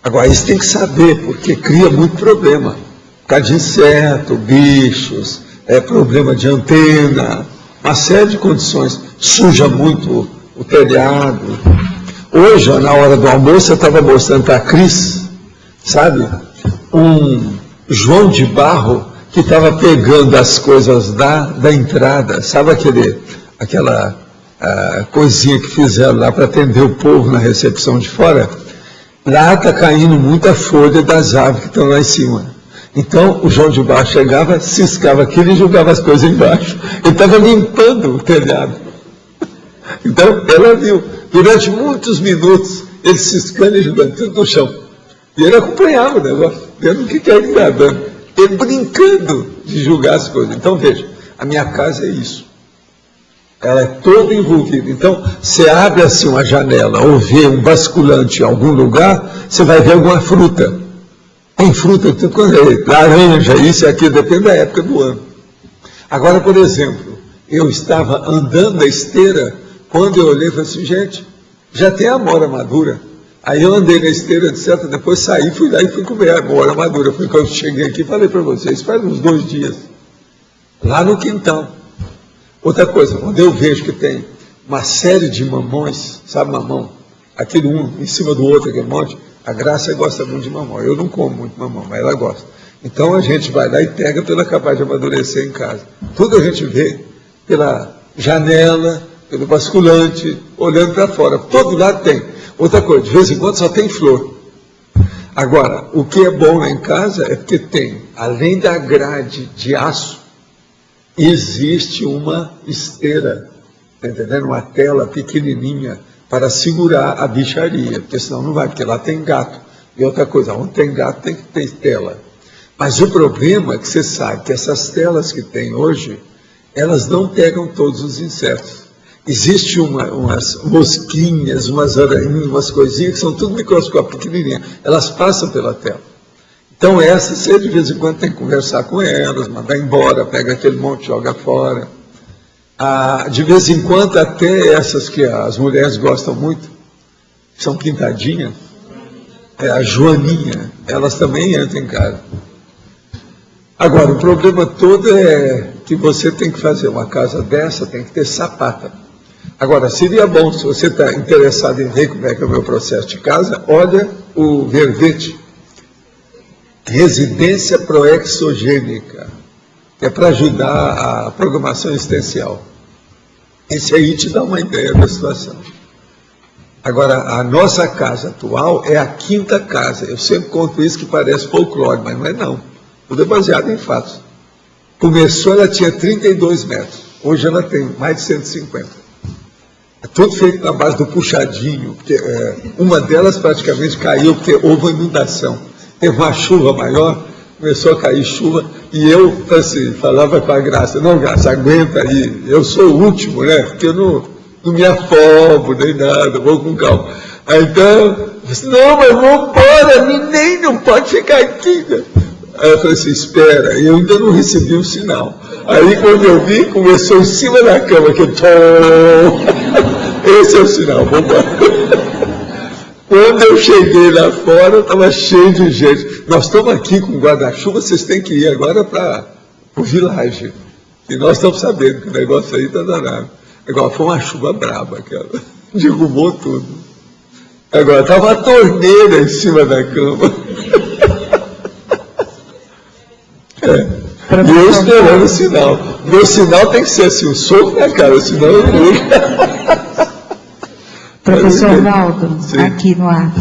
Agora, isso tem que saber, porque cria muito problema. Por causa de inseto, bichos, problema de antena, uma série de condições. Suja muito o telhado. Hoje, na hora do almoço, eu estava mostrando para a Cris, sabe, um João de Barro que estava pegando as coisas da entrada, sabe aquela coisinha que fizeram lá para atender o povo na recepção de fora? lá está caindo muita folha das árvores que estão lá em cima. Então, o João de Barro chegava, ciscava aquilo e jogava as coisas embaixo. Ele estava limpando o telhado. Então, ela viu, durante muitos minutos, ele ciscando e jogando tudo no chão. E ele acompanhava o negócio, vendo o que é que está dando. Ele brincando de julgar as coisas. Então, veja, a minha casa é isso. Ela é toda envolvida. Então, você abre assim uma janela ou vê um basculante em algum lugar, você vai ver alguma fruta. Tem fruta, laranja, isso e aquilo, depende da época do ano. Agora, por exemplo, eu estava andando na esteira, quando eu olhei e falei assim, gente, já tem amora madura. Aí eu andei na esteira, etc. Depois saí, fui lá e fui comer a amora madura. Foi quando eu cheguei aqui e falei para vocês, faz uns 2 dias, lá no quintal. Outra coisa, quando eu vejo que tem uma série de mamões, sabe mamão? Aquele um em cima do outro, aquele monte, a Graça gosta muito de mamão. Eu não como muito mamão, mas ela gosta. Então a gente vai lá e pega para ela acabar de amadurecer em casa. Tudo a gente vê pela janela, pelo basculante, olhando para fora. Todo lado tem. Outra coisa, de vez em quando só tem flor. Agora, o que é bom lá em casa é porque tem, além da grade de aço, existe uma esteira, tá entendendo? Uma tela pequenininha para segurar a bicharia, porque senão não vai, porque lá tem gato. E outra coisa, onde tem gato tem que ter tela. Mas o problema é que você sabe que essas telas que tem hoje, elas não pegam todos os insetos. Existe umas mosquinhas, umas aranhinhas, umas coisinhas que são tudo microscópio pequenininha. Elas passam pela tela. Então essas, você de vez em quando tem que conversar com elas, mandar embora, pega aquele monte, joga fora. De vez em quando até essas que as mulheres gostam muito, que são pintadinhas, a joaninha, elas também entram em casa. Agora, o problema todo é que você tem que fazer uma casa dessa, tem que ter sapata. Agora, seria bom, se você está interessado em ver como é que é o meu processo de casa, olha o verbete. Residência proexogênica, que é para ajudar a programação existencial. Esse aí te dá uma ideia da situação. Agora, a nossa casa atual é a 5ª casa. Eu sempre conto isso que parece folclore, mas não é não. Tudo é baseado em fatos. Começou, ela tinha 32 metros. Hoje ela tem mais de 150. É tudo feito na base do puxadinho. Porque, uma delas praticamente caiu porque houve uma inundação. Teve uma chuva maior, começou a cair chuva, e eu assim, falava com a Graça, não, Graça, aguenta aí, eu sou o último, né? Porque eu não me afobo, nem nada, vou com calma. Aí então, eu disse, não, mas vamos embora, nem não pode ficar aqui. Aí eu falei assim, espera, e eu ainda não recebi o sinal. Aí quando eu vi, começou em cima da cama, aquele tom. Esse é o sinal, vamos embora. Quando eu cheguei lá fora, estava cheio de gente. Nós estamos aqui com guarda-chuva, vocês têm que ir agora para o Village. E nós estamos sabendo que o negócio aí está danado. Agora, foi uma chuva braba, aquela. Derrubou tudo. Agora, estava uma torneira em cima da cama. E eu esperando o sinal. Meu sinal tem que ser assim, um soco na cara, senão eu não. Professor Valdo, Sim. aqui no ar.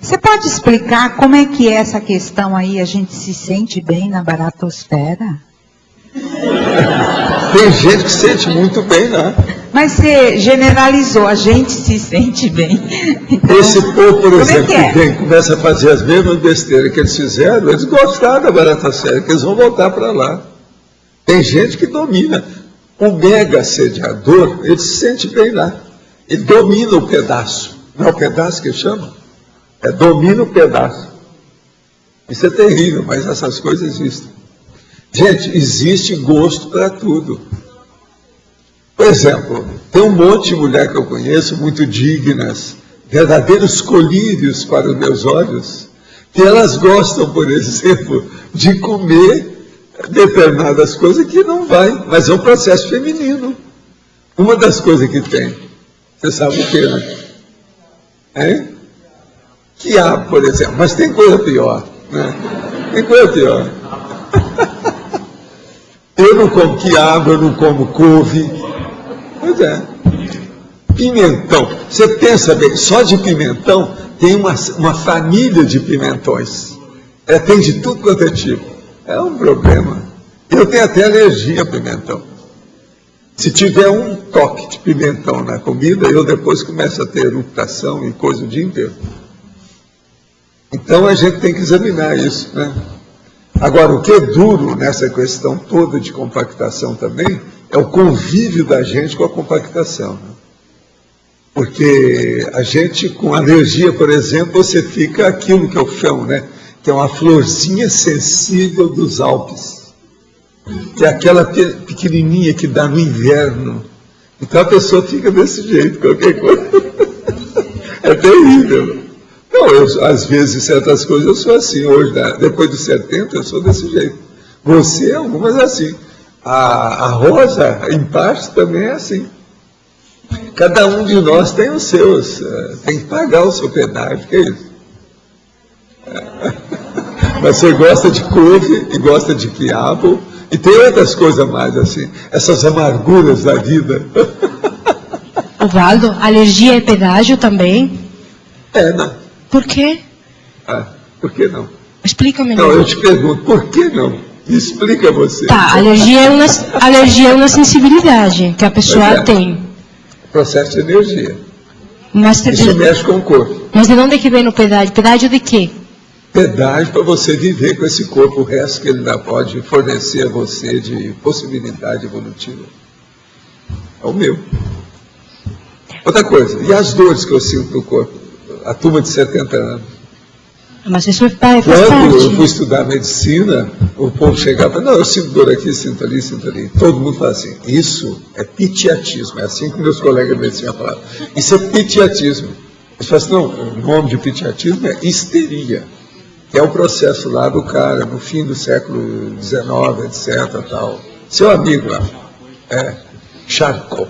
Você pode explicar como é que é essa questão aí, a gente se sente bem na baratosfera? Tem gente que se sente muito bem, né? Mas você generalizou, a gente se sente bem. Então, esse povo, por exemplo, que vem, começa a fazer as mesmas besteiras que eles fizeram, eles gostaram da baratosfera, que eles vão voltar para lá. Tem gente que domina. O mega assediador, ele se sente bem lá. Ele domina o pedaço. Não é o pedaço que chama? Domina o pedaço. Isso é terrível, mas essas coisas existem. Gente, existe gosto para tudo. Por exemplo, tem um monte de mulher que eu conheço, muito dignas, verdadeiros colírios para os meus olhos, que elas gostam, por exemplo, de comer determinadas coisas que não vai, mas é um processo feminino. Uma das coisas que tem, você sabe o que, né? Hein? Quiabo, por exemplo, mas tem coisa pior, né? Tem coisa pior. Eu não como quiabo, eu não como couve. Pois é. Pimentão. Você pensa bem, só de pimentão tem uma família de pimentões. Tem de tudo quanto é tipo. É um problema. Eu tenho até alergia a pimentão. Se tiver um toque de pimentão na comida, eu depois começo a ter eructação e coisa o dia inteiro. Então a gente tem que examinar isso, né? Agora, o que é duro nessa questão toda de compactação também é o convívio da gente com a compactação, né? Porque a gente, com alergia, por exemplo, você fica aquilo que eu chamo, né? Que é uma florzinha sensível dos Alpes, que é aquela pequenininha que dá no inverno. Então a pessoa fica desse jeito, qualquer coisa. É terrível. Não, às vezes, certas coisas eu sou assim. Hoje, depois dos 70, eu sou desse jeito. Você, algumas assim. A Rosa, em parte, também é assim. Cada um de nós tem os seus. Tem que pagar o seu pedágio, que é isso. Mas você gosta de couve e gosta de quiabo. E tem outras coisas mais assim. Essas amarguras da vida. Osvaldo, alergia é pedágio também? Não. Por quê? Por que não? Explica melhor. Não, eu te pergunto, por que não? Explica você. Tá, alergia é uma sensibilidade que a pessoa tem. Processo de energia. Mas, isso mexe com o corpo. Mas de onde que vem o pedágio? Pedágio de quê? Pedágio para você viver com esse corpo, o resto que ele ainda pode fornecer a você de possibilidade evolutiva. É o meu. Outra coisa, e as dores que eu sinto no corpo? A turma de 70 anos. Mas isso faz parte. Quando eu fui estudar medicina, o povo chegava e falava, não, eu sinto dor aqui, sinto ali, sinto ali. Todo mundo fala assim, isso é pitiatismo. É assim que meus colegas de medicina falavam. Isso é pitiatismo. Eles falam assim, não, o nome de pitiatismo é histeria. Que é o processo lá do cara, no fim do século XIX, etc. Tal. Seu amigo lá, Charcot.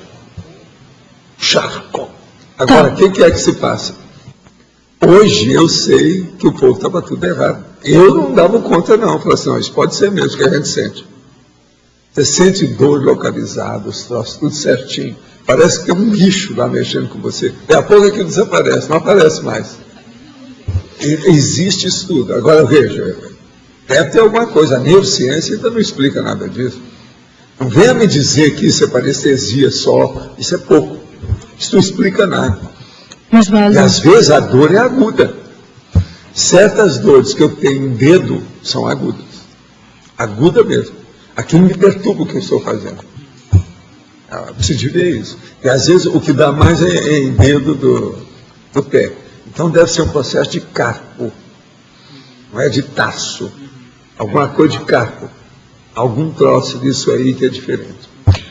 Agora, o que é que se passa? Hoje eu sei que o povo estava tudo errado. Eu não dava conta não, eu falei assim, não, isso pode ser mesmo, que a gente sente. Você sente dor localizada, os troços, tudo certinho. Parece que tem um bicho lá mexendo com você. Daqui a pouco aquilo desaparece, não aparece mais. Existe isso tudo. Agora veja, deve ter alguma coisa. A neurociência ainda não explica nada disso. Não venha me dizer que isso é parestesia só, isso é pouco. Isso não explica nada. E às vezes a dor é aguda. Certas dores que eu tenho em dedo são agudas. Aguda mesmo. Aquilo me perturba o que eu estou fazendo. Eu preciso de ver isso. E às vezes o que dá mais é em dedo do pé. Então deve ser um processo de carpo. Não é de taço. Alguma coisa de carpo. Algum troço disso aí que é diferente.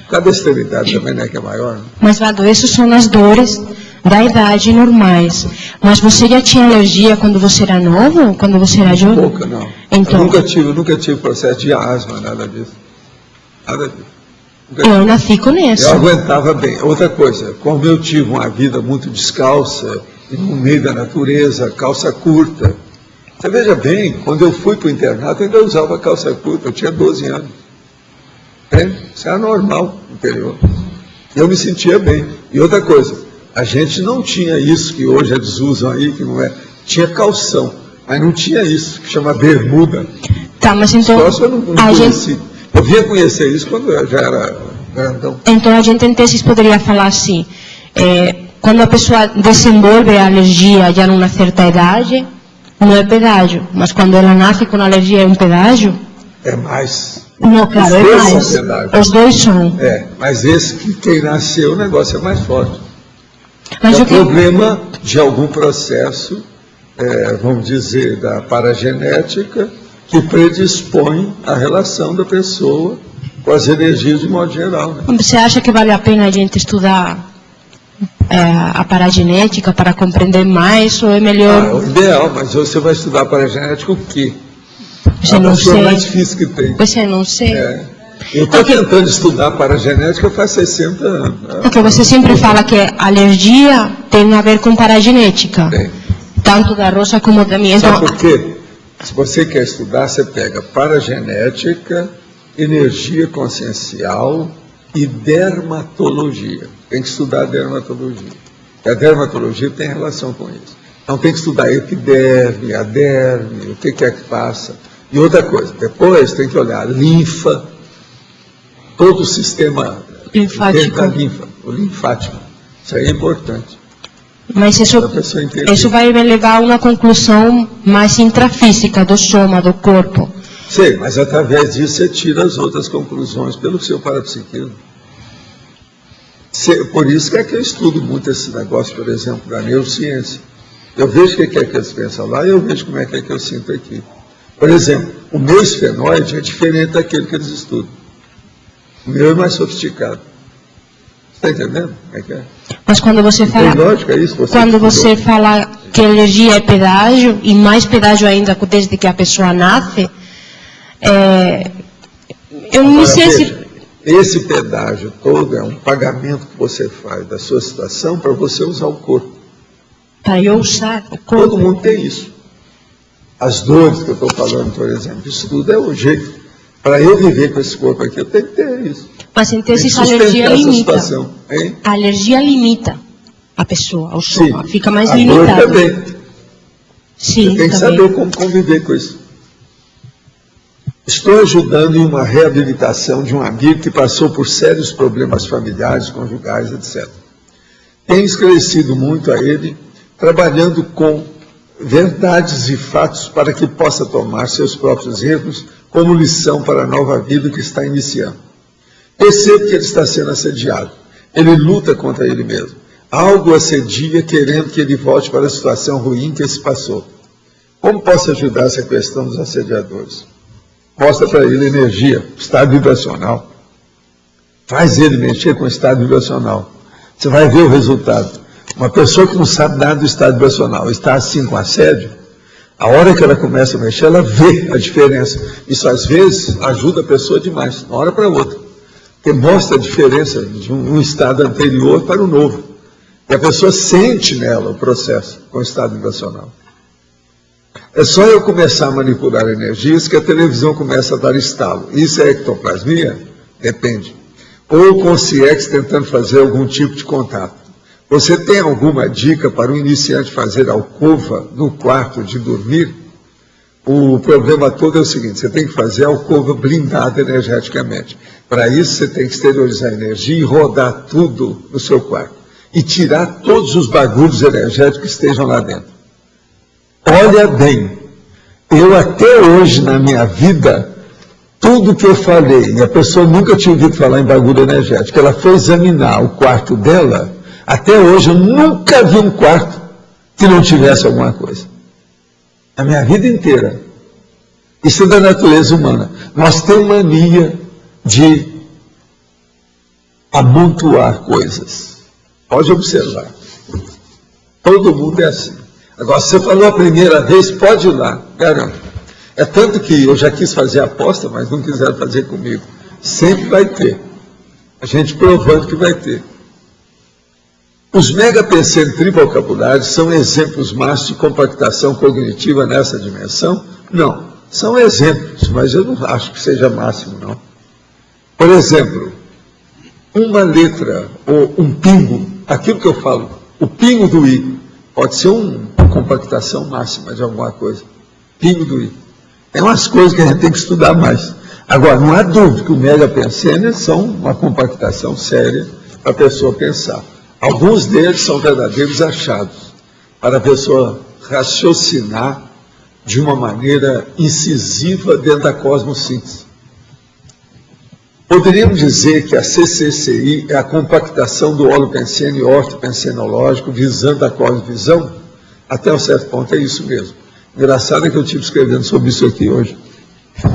Cada extremidade também não é que é maior. Né? Mas, Valdo, essas são as dores da idade normais. Mas você já tinha alergia quando você era novo? Quando você era jovem? Pouca, não. Então, eu nunca tive processo de asma, nada disso. Nada disso. Eu nasci com isso. Eu aguentava bem. Outra coisa, como eu tive uma vida muito descalça, no meio da natureza, calça curta. Você veja bem, quando eu fui para o internato, eu ainda usava calça curta, eu tinha 12 anos. Isso era normal no interior. Eu me sentia bem. E outra coisa, a gente não tinha isso que hoje eles usam aí, que não é. Tinha calção, mas não tinha isso, que chama bermuda. Tá, mas então. Eu não conheci. Eu vinha conhecer isso quando eu já era grandão. Então a gente em tese poderia falar assim, quando a pessoa desenvolve a alergia já numa certa idade, não é pedágio, mas quando ela nasce com alergia é um pedágio? É mais. Não, claro, é mais. Os dois são. Mas esse que quem nasceu, o negócio é mais forte. Mas é o problema de algum processo, vamos dizer, da paragenética, que predispõe a relação da pessoa com as energias de modo geral. Né? Você acha que vale a pena a gente estudar a paragenética para compreender mais, ou é melhor... o ideal, mas você vai estudar paragenética o quê? Você não sei. É mais difícil que tem. Você não sei. Eu estou tentando estudar paragenética faz 60 anos. Porque você sempre fala que a alergia tem a ver com paragenética. Tem. Tanto da Rosa como da minha. Sabe por quê? Se você quer estudar, você pega paragenética, energia consciencial e dermatologia. tem que estudar a dermatologia. E a dermatologia tem relação com isso. Então tem que estudar a epiderme, a derme, o que é que passa. E outra coisa, depois tem que olhar a linfa, todo o sistema linfático. Da linfa, o linfático. Isso aí é importante. Mas isso vai me levar a uma conclusão mais intrafísica do soma, do corpo. Sei, mas através disso você tira as outras conclusões pelo seu parapsiquismo. Por isso que é que eu estudo muito esse negócio, por exemplo, da neurociência. Eu vejo o que é que eles pensam lá e eu vejo como é que eu sinto aqui. Por exemplo, o meu esfenóide é diferente daquele que eles estudam. O meu é mais sofisticado. Está entendendo como é que é? Mas quando você fala, lógica, é isso, quando você fala que energia é pedágio, e mais pedágio ainda desde que a pessoa nasce, eu não sei se... Esse pedágio todo é um pagamento que você faz da sua situação para você usar o corpo. Para eu usar o corpo. Todo mundo tem isso. As dores que eu estou falando, por exemplo, isso tudo é o jeito. Para eu viver com esse corpo aqui, eu tenho que ter isso. Mas então a alergia limita. A alergia limita a pessoa, o soma. Sim. Fica mais limitado. Também. Sim, você tem que saber como conviver com isso. Estou ajudando em uma reabilitação de um amigo que passou por sérios problemas familiares, conjugais, etc. Tenho esclarecido muito a ele, trabalhando com verdades e fatos para que possa tomar seus próprios erros como lição para a nova vida que está iniciando. Percebo que ele está sendo assediado. Ele luta contra ele mesmo. Algo assedia querendo que ele volte para a situação ruim que se passou. Como posso ajudar essa questão dos assediadores? Mostra para ele energia, estado vibracional. Faz ele mexer com o estado vibracional. Você vai ver o resultado. Uma pessoa que não sabe nada do estado vibracional, está assim com assédio, a hora que ela começa a mexer, ela vê a diferença. Isso às vezes ajuda a pessoa demais, de uma hora para outra. Porque mostra a diferença de um estado anterior para o novo. E a pessoa sente nela o processo com o estado vibracional. É só eu começar a manipular energias que a televisão começa a dar estalo. Isso é ectoplasmia? Depende. Ou com o CIEX tentando fazer algum tipo de contato. Você tem alguma dica para um iniciante fazer alcova no quarto de dormir? O problema todo é o seguinte, você tem que fazer a alcova blindada energeticamente. Para isso você tem que exteriorizar a energia e rodar tudo no seu quarto. E tirar todos os bagulhos energéticos que estejam lá dentro. Olha bem, eu até hoje na minha vida, tudo que eu falei, e a pessoa nunca tinha ouvido falar em bagulho energético, ela foi examinar o quarto dela, até hoje eu nunca vi um quarto que não tivesse alguma coisa. A minha vida inteira. Isso é da natureza humana. Nós temos mania de amontoar coisas. Pode observar. Todo mundo é assim. Agora, se você falou a primeira vez, pode ir lá, garanto. É tanto que eu já quis fazer a aposta, mas não quiseram fazer comigo. Sempre vai ter. A gente provando que vai ter. Os megapencentrivocabulares são exemplos máximos de compactação cognitiva nessa dimensão? Não. São exemplos, mas eu não acho que seja máximo, não. Por exemplo, uma letra ou um pingo, aquilo que eu falo, o pingo do I, pode ser uma compactação máxima de alguma coisa. Pingo do I. Tem umas coisas que a gente tem que estudar mais. Agora, não há dúvida que o megapensenes são uma compactação séria para a pessoa pensar. Alguns deles são verdadeiros achados, para a pessoa raciocinar de uma maneira incisiva dentro da cosmossíntese. Poderíamos dizer que a CCCI é a compactação do holopensene ortopensenológico visando a cosmovisão? Até um certo ponto é isso mesmo. Engraçado é que eu estive escrevendo sobre isso aqui hoje.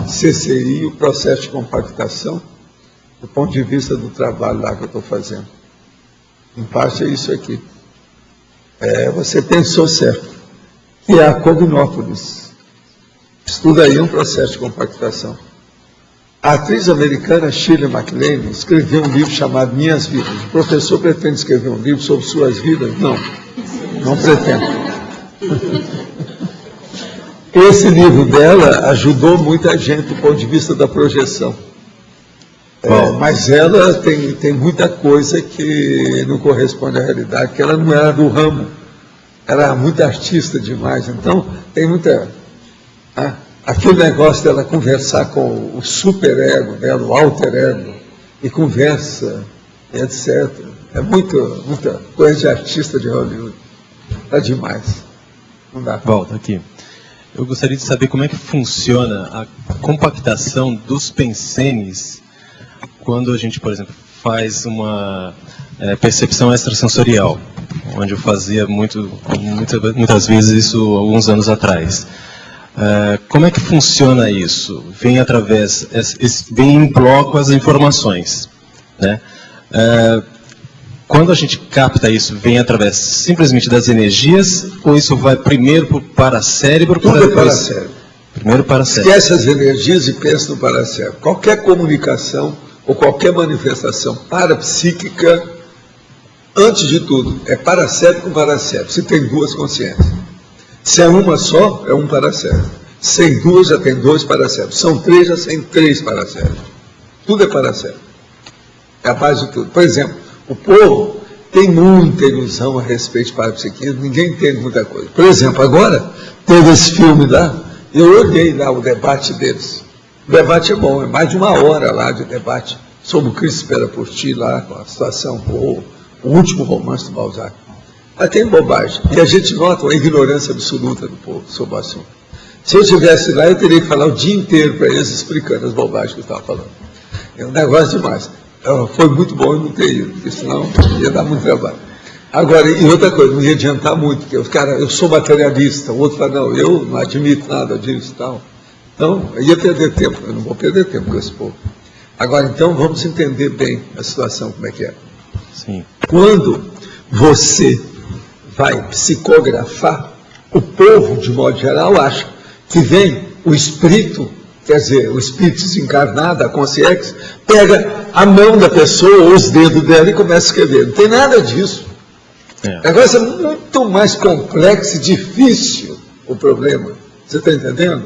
CCI, o processo de compactação, do ponto de vista do trabalho lá que eu estou fazendo. Em parte é isso aqui. Você pensou certo. Que é a Cognópolis. Estuda aí um processo de compactação. A atriz americana Shirley MacLaine escreveu um livro chamado Minhas Vidas. O professor pretende escrever um livro sobre suas vidas? Não, não pretendo. Esse livro dela ajudou muita gente do ponto de vista da projeção. Mas ela tem muita coisa que não corresponde à realidade, que ela não era do ramo. Ela era muito artista demais, então tem muita... aquele negócio dela conversar com o superego dela, o alter ego, e conversa, etc. É muita coisa de artista de Hollywood. É demais. Não dá. Volta aqui. Eu gostaria de saber como é que funciona a compactação dos pensenes quando a gente, por exemplo, faz uma percepção extrasensorial, onde eu fazia muitas vezes isso alguns anos atrás. Como é que funciona isso? Vem em bloco as informações, né? Quando a gente capta isso, vem através simplesmente das energias, ou isso vai primeiro para o paracérebro? Tudo é paracérebro. Primeiro paracérebro. Esquece as energias e pensa no paracérebro. Qualquer comunicação ou qualquer manifestação parapsíquica, antes de tudo, é paracérebro com paracérebro. Se tem duas consciências. Se é uma só, é um paracérebro. Se tem duas, já tem dois paracérebros. São três, já tem três paracérebros. Tudo é paracérebro. É a base de tudo. Por exemplo, o povo tem muita ilusão a respeito de parapsiquismo, ninguém entende muita coisa. Por exemplo, agora teve esse filme lá, eu olhei lá o debate deles. O debate é bom, é mais de 1 hora lá de debate sobre o Cristo espera por ti lá, com a situação, o último romance do Balzac. Mas tem bobagem. E a gente nota uma ignorância absoluta do povo sobre o assunto. Se eu estivesse lá, eu teria que falar o dia inteiro para eles explicando as bobagens que eu estava falando. É um negócio demais. Foi muito bom eu não ter ido, porque senão ia dar muito trabalho. Agora, e outra coisa, não ia adiantar muito, porque os caras, eu sou materialista, o outro fala, não, eu não admito nada disso e tal. Então, eu ia perder tempo, eu não vou perder tempo com esse povo. Agora, então, vamos entender bem a situação, como é que é. Sim. Quando você vai psicografar, o povo, de modo geral, acha que vem o espírito, quer dizer, o espírito desencarnado, a consciência, pega a mão da pessoa, ou os dedos dela e começa a escrever. Não tem nada disso. O negócio é muito mais complexo e difícil, o problema. Você está entendendo?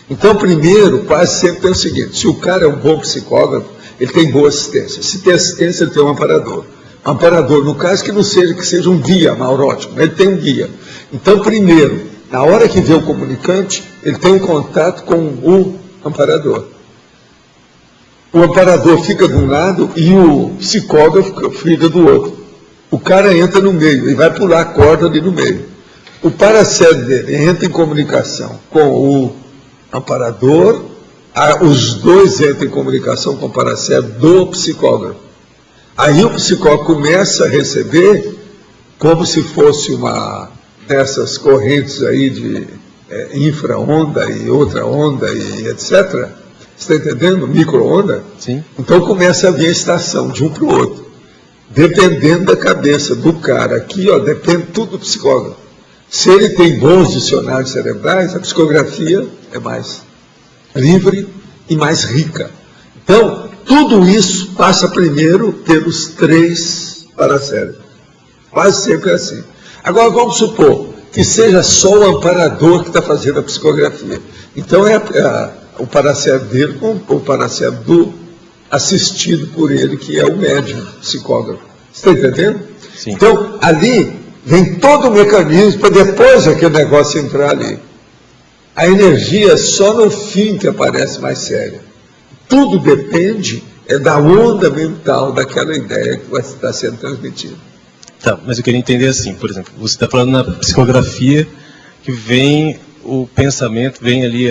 Então, primeiro, quase sempre tem o seguinte, se o cara é um bom psicógrafo, ele tem boa assistência. Se tem assistência, ele tem um amparador. Um amparador, no caso, que seja um guia maurótico, ele tem um guia. Então, primeiro, na hora que vê o comunicante, ele tem um contato com o amparador. O amparador fica de um lado e o psicógrafo fica do outro. O cara entra no meio e vai pular a corda ali no meio. O paracérebro dele entra em comunicação com o amparador, os dois entram em comunicação com o paracérebro do psicógrafo. Aí o psicógrafo começa a receber como se fosse uma dessas correntes aí de infra-onda e outra onda e etc. Você está entendendo? Micro-onda? Sim. Então começa a vir a estação de um para o outro. Dependendo da cabeça do cara aqui, depende tudo do psicógrafo. Se ele tem bons dicionários cerebrais, a psicografia é mais livre e mais rica. Então, tudo isso passa primeiro pelos 3 paracérebros. Quase sempre é assim. Agora, vamos supor que seja só o amparador que está fazendo a psicografia. Então, o paracérebro dele com o paracérebro do assistido por ele, que é o médium psicógrafo. Você está entendendo? Sim. Então, ali vem todo o mecanismo para depois aquele negócio entrar ali. A energia é só no fim que aparece mais séria. Tudo depende da onda mental daquela ideia que vai estar sendo transmitida. Tá, mas eu queria entender assim, por exemplo, você está falando na psicografia que vem o pensamento, vem ali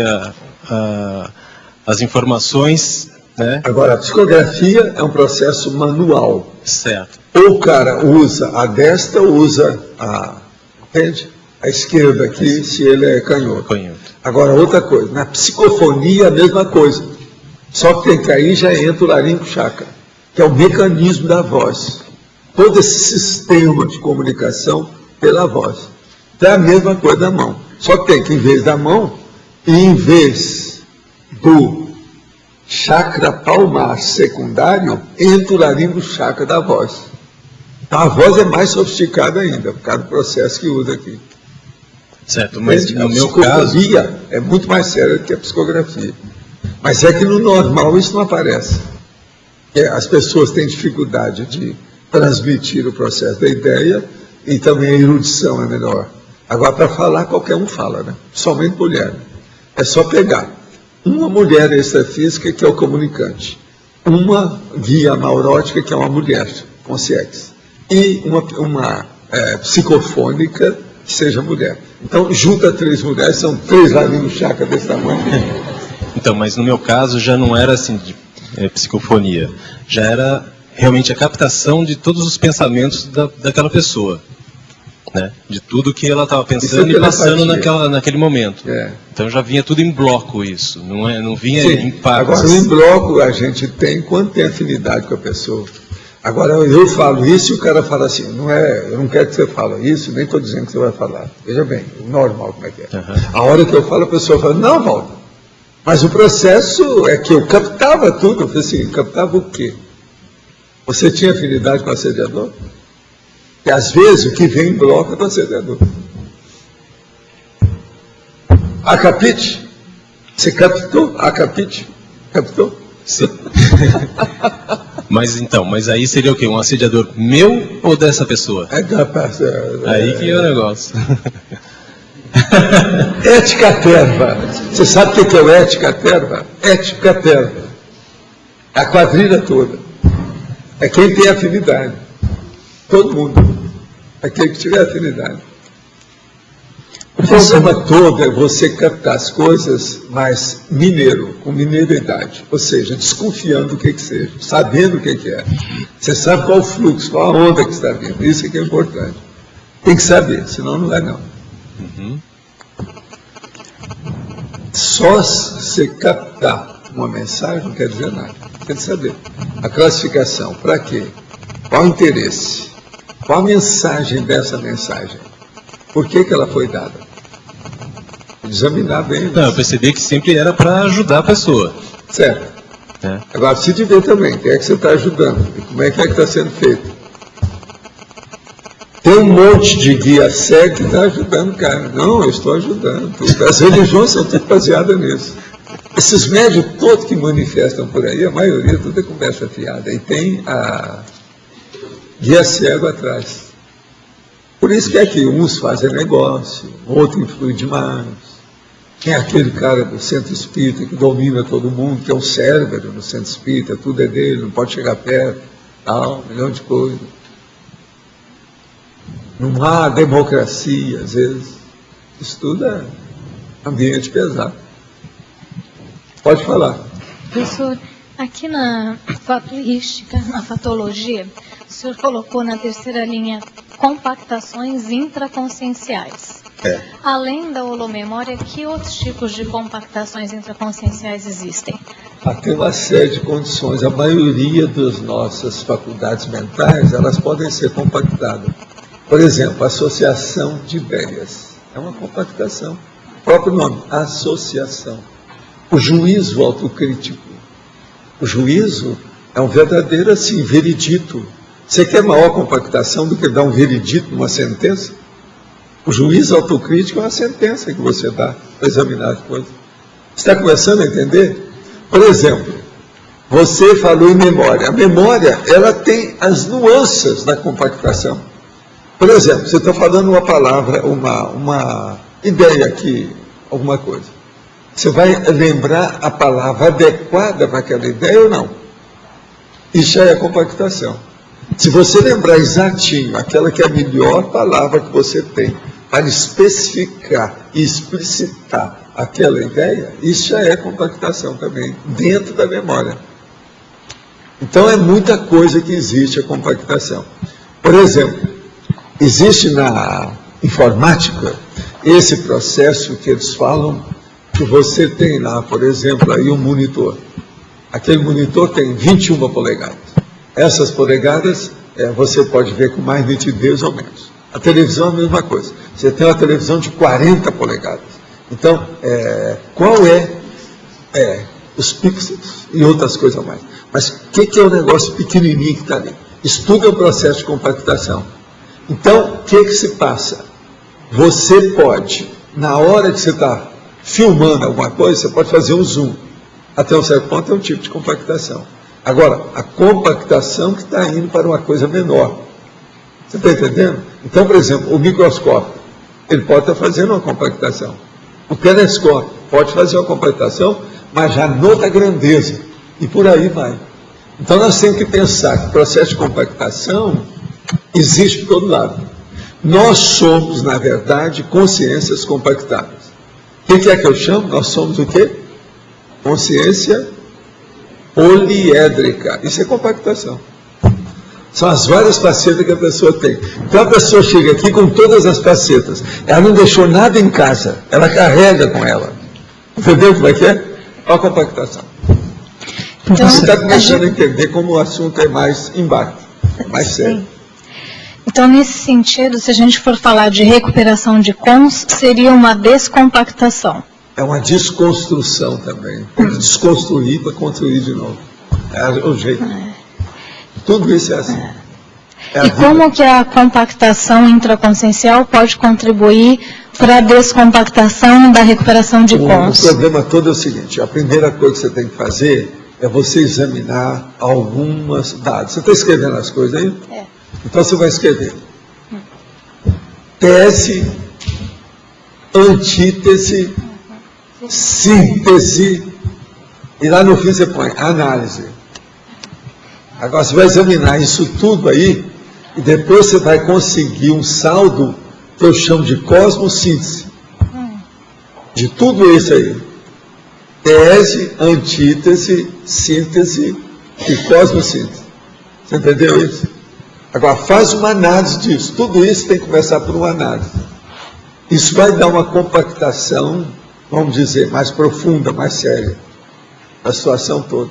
as informações, né? Agora, a psicografia é um processo manual. Certo. Ou o cara usa a destra ou usa entende? A esquerda aqui, se ele é canhoto. Agora, outra coisa, na psicofonia a mesma coisa. Só que tem que aí já entra o laringo chakra, que é o mecanismo da voz. Todo esse sistema de comunicação pela voz. Então é a mesma coisa da mão. Só que tem que, em vez da mão, e em vez do chakra palmar secundário, entra o laringo chakra da voz. Então a voz é mais sofisticada ainda, por causa do processo que usa aqui. Certo, mas no meu caso... A psicografia é muito mais séria do que a psicografia. Mas é que no normal isso não aparece. As pessoas têm dificuldade de transmitir o processo da ideia e também a erudição é menor. Agora, para falar, qualquer um fala, né? Somente mulher. É só pegar uma mulher extrafísica, que é o comunicante, uma guia maurótica, que é uma mulher, com CX, e uma psicofônica, que seja mulher. Então, junta 3 mulheres, são 3 ralinhos chakra desse tamanho. Então, mas no meu caso já não era assim de psicofonia, já era realmente a captação de todos os pensamentos daquela pessoa, né? De tudo que ela estava pensando e passando naquele momento. Então já vinha tudo em bloco isso, não vinha em partes. Agora, em bloco a gente tem quando tem afinidade com a pessoa. Agora, eu falo isso e o cara fala assim, eu não quero que você fale isso, nem estou dizendo que você vai falar. Veja bem, o normal como é que é. A hora que eu falo, a pessoa fala, não, Walter, mas o processo é que eu captava tudo. Eu falei assim, captava o quê? Você tinha afinidade com o assediador? Porque às vezes o que vem em bloco é do assediador. A capite? Você captou? A capite? Captou? Sim. Mas aí seria o quê? Um assediador meu ou dessa pessoa? Aí que é o negócio. Ética terva. Você sabe o que é o ética terva? Ética terva. A quadrilha toda. É quem tem afinidade. Todo mundo. É quem que tiver afinidade. O problema todo é você captar as coisas mais mineiro, com mineridade. Ou seja, desconfiando do que seja, sabendo o que é. Você sabe qual o fluxo, qual a onda que está vindo. Isso é que é importante. Tem que saber, senão não vai não. Só você captar uma mensagem não quer dizer nada. Tem que saber. A classificação, para quê? Qual o interesse? Qual a mensagem dessa mensagem? Por que ela foi dada? Examinar bem. Não, eu percebi que sempre era para ajudar a pessoa. Certo. Agora, se te ver também, quem é que você está ajudando? E como é que está sendo feito? Tem um monte de guia cego que está ajudando o cara. Não, eu estou ajudando. As religiões são tudo baseadas nisso. Esses médios todos que manifestam por aí, a maioria tudo é conversa fiada. E tem a guia cego atrás. Por isso que é que uns fazem negócio, outro influi demais. Tem aquele cara do centro espírita que domina todo mundo, que é um cérebro no centro espírita, tudo é dele, não pode chegar perto, tal, um milhão de coisas. Não há democracia, às vezes. Isso tudo é ambiente pesado. Pode falar. Professor, aqui na fatuística, na fatologia, o senhor colocou na terceira linha compactações intraconscienciais. Além da holomemória, que outros tipos de compactações intraconscienciais existem? Tem uma série de condições. A maioria das nossas faculdades mentais, elas podem ser compactadas. Por exemplo, associação de ideias. É uma compactação. O próprio nome, associação. O juízo autocrítico. O juízo é um verdadeiro, assim, veredito. Você quer maior compactação do que dar um veredito numa sentença? O juízo autocrítico é uma sentença que você dá para examinar as coisas. Você está começando a entender? Por exemplo, você falou em memória. A memória, ela tem as nuances da compactação. Por exemplo, você está falando uma palavra, uma ideia aqui, alguma coisa. Você vai lembrar a palavra adequada para aquela ideia ou não? Isso é a compactação. Se você lembrar exatinho aquela que é a melhor palavra que você tem para especificar e explicitar aquela ideia, isso já é compactação também, dentro da memória. Então é muita coisa que existe a compactação. Por exemplo, existe na informática esse processo que eles falam que você tem lá, por exemplo, aí um monitor. Aquele monitor tem 21 polegadas. Essas polegadas você pode ver com mais nitidez ou menos. A televisão é a mesma coisa. Você tem uma televisão de 40 polegadas. Então, qual os pixels e outras coisas mais. Mas o que é o negócio pequenininho que está ali? Estuda o processo de compactação. Então, o que se passa? Você pode, na hora que você está filmando alguma coisa, você pode fazer um zoom. Até um certo ponto é um tipo de compactação. Agora, a compactação que está indo para uma coisa menor. Você está entendendo? Então, por exemplo, o microscópio, ele pode estar fazendo uma compactação. O telescópio pode fazer uma compactação, mas já noutra grandeza. E por aí vai. Então, nós temos que pensar que o processo de compactação existe de todo lado. Nós somos, na verdade, consciências compactáveis. O que é que eu chamo? Nós somos o quê? Consciência poliédrica. Isso é compactação. São as várias facetas que a pessoa tem. Então a pessoa chega aqui com todas as facetas. Ela não deixou nada em casa. Ela carrega com ela. Entendeu como é que é? Olha a compactação. Então, você está começando a entender como o assunto é mais embaixo, mais sério. Então, nesse sentido, se a gente for falar de recuperação de cons, seria uma descompactação. É uma desconstrução também. Tem que desconstruir para construir de novo. É o jeito. Tudo isso é assim. E como que a compactação intraconsciencial pode contribuir para a descompactação da recuperação de cons? O problema todo é o seguinte, a primeira coisa que você tem que fazer é você examinar algumas dados. Você está escrevendo as coisas aí? É. Então você vai escrever tese, antítese, síntese, e lá no fim você põe análise. Agora você vai examinar isso tudo aí, e depois você vai conseguir um saldo que eu chamo de cosmossíntese. De tudo isso aí. Tese, antítese, síntese e cosmossíntese. Você entendeu isso? Agora faz uma análise disso. Tudo isso tem que começar por uma análise. Isso vai dar uma compactação, vamos dizer, mais profunda, mais séria, da situação toda.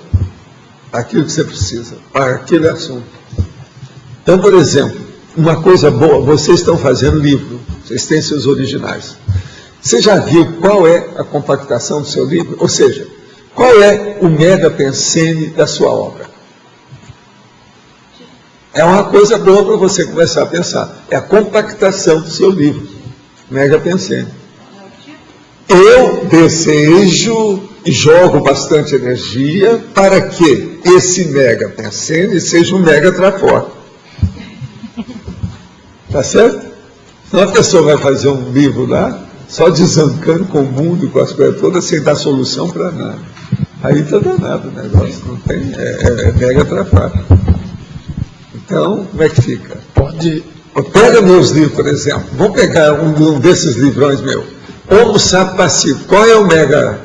Aquilo que você precisa, para aquele assunto. Então, por exemplo, uma coisa boa, vocês estão fazendo livro, vocês têm seus originais. Você já viu qual é a compactação do seu livro? Ou seja, qual é o mega pensene da sua obra? É uma coisa boa para você começar a pensar. É a compactação do seu livro, mega pensene. Eu desejo e jogo bastante energia para que esse mega pensene seja um mega trafor. Tá certo? Senão a pessoa vai fazer um livro lá, só desancando com o mundo, com as coisas todas, sem dar solução para nada. Aí está danado o negócio, não tem, é mega trafor. Então, como é que fica? Pega meus livros, por exemplo. Vamos pegar um desses livrões meus. Homo sapiens passivo. Qual é o mega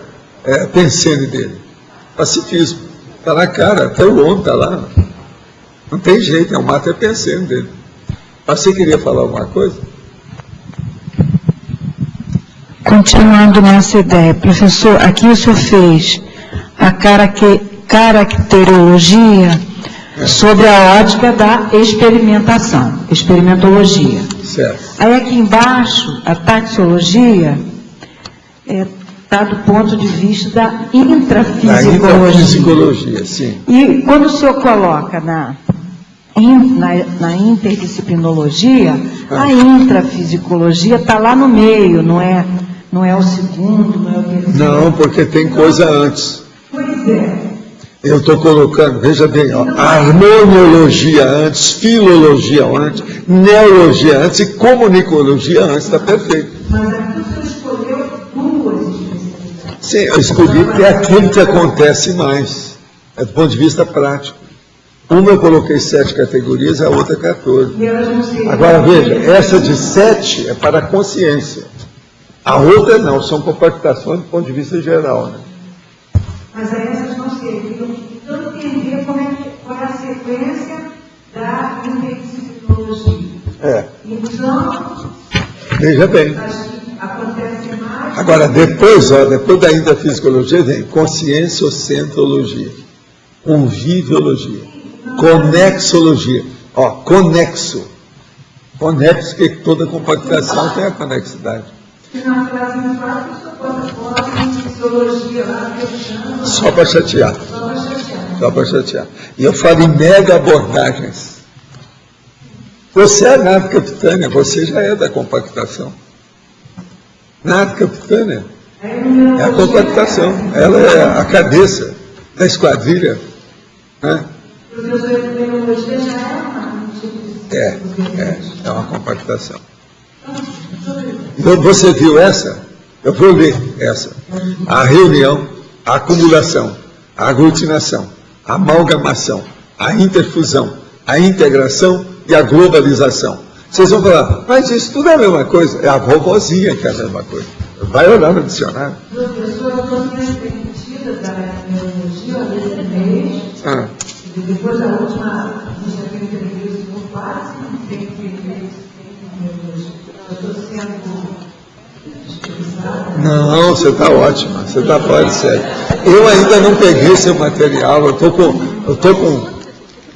pensene dele? Pacifismo. Está na cara, até o homem está lá. Não tem jeito, é o mater pensene dele. Você queria falar alguma coisa? Continuando nessa ideia, professor, aqui o senhor fez a caracterologia sobre a ótica da experimentação, experimentologia. Certo. Aí aqui embaixo, a taxologia está do ponto de vista da intrafisicologia. Da intrafisicologia, sim. E quando o senhor coloca na interdisciplinologia, a intrafisicologia está lá no meio, não é o segundo, não é o terceiro. Não, porque tem coisa antes. Pois é. Eu estou colocando, veja bem, ó, harmoniologia antes, filologia antes, neurologia antes e comunicologia antes, está perfeito. Mas aqui o senhor escolheu duas especialidades. Sim, eu escolhi porque é aquilo que acontece mais, do ponto de vista prático. Uma eu coloquei 7 categorias, a outra 14. Agora veja, essa de 7 é para a consciência. A outra não, são compactações do ponto de vista geral. Né? Mas aí essas não seriam, então entender qual é a sequência da interdisciplinologia. Então, veja bem. Acontece mais. Agora, depois da intrafisicologia vem conscienciocentrologia, conviviologia, conexologia. Conexo, que toda compactação tem a conexidade. Só para chatear. E eu falo em mega abordagens. Você é a nave capitânia, você já é da compactação. Nave capitânia é a compactação. Ela é a cabeça da esquadrilha. Né? É uma compactação. Então, você viu essa? Eu vou ler essa. A reunião, a acumulação, a aglutinação, a amalgamação, a interfusão, a integração e a globalização. Vocês vão falar, mas isso tudo é a mesma coisa. É a vovozinha que é a mesma coisa. Vai olhar no dicionário. Depois da última entrevista, quase não tem Não, você está ótima, você está fora de série. Eu ainda não peguei seu material, eu estou com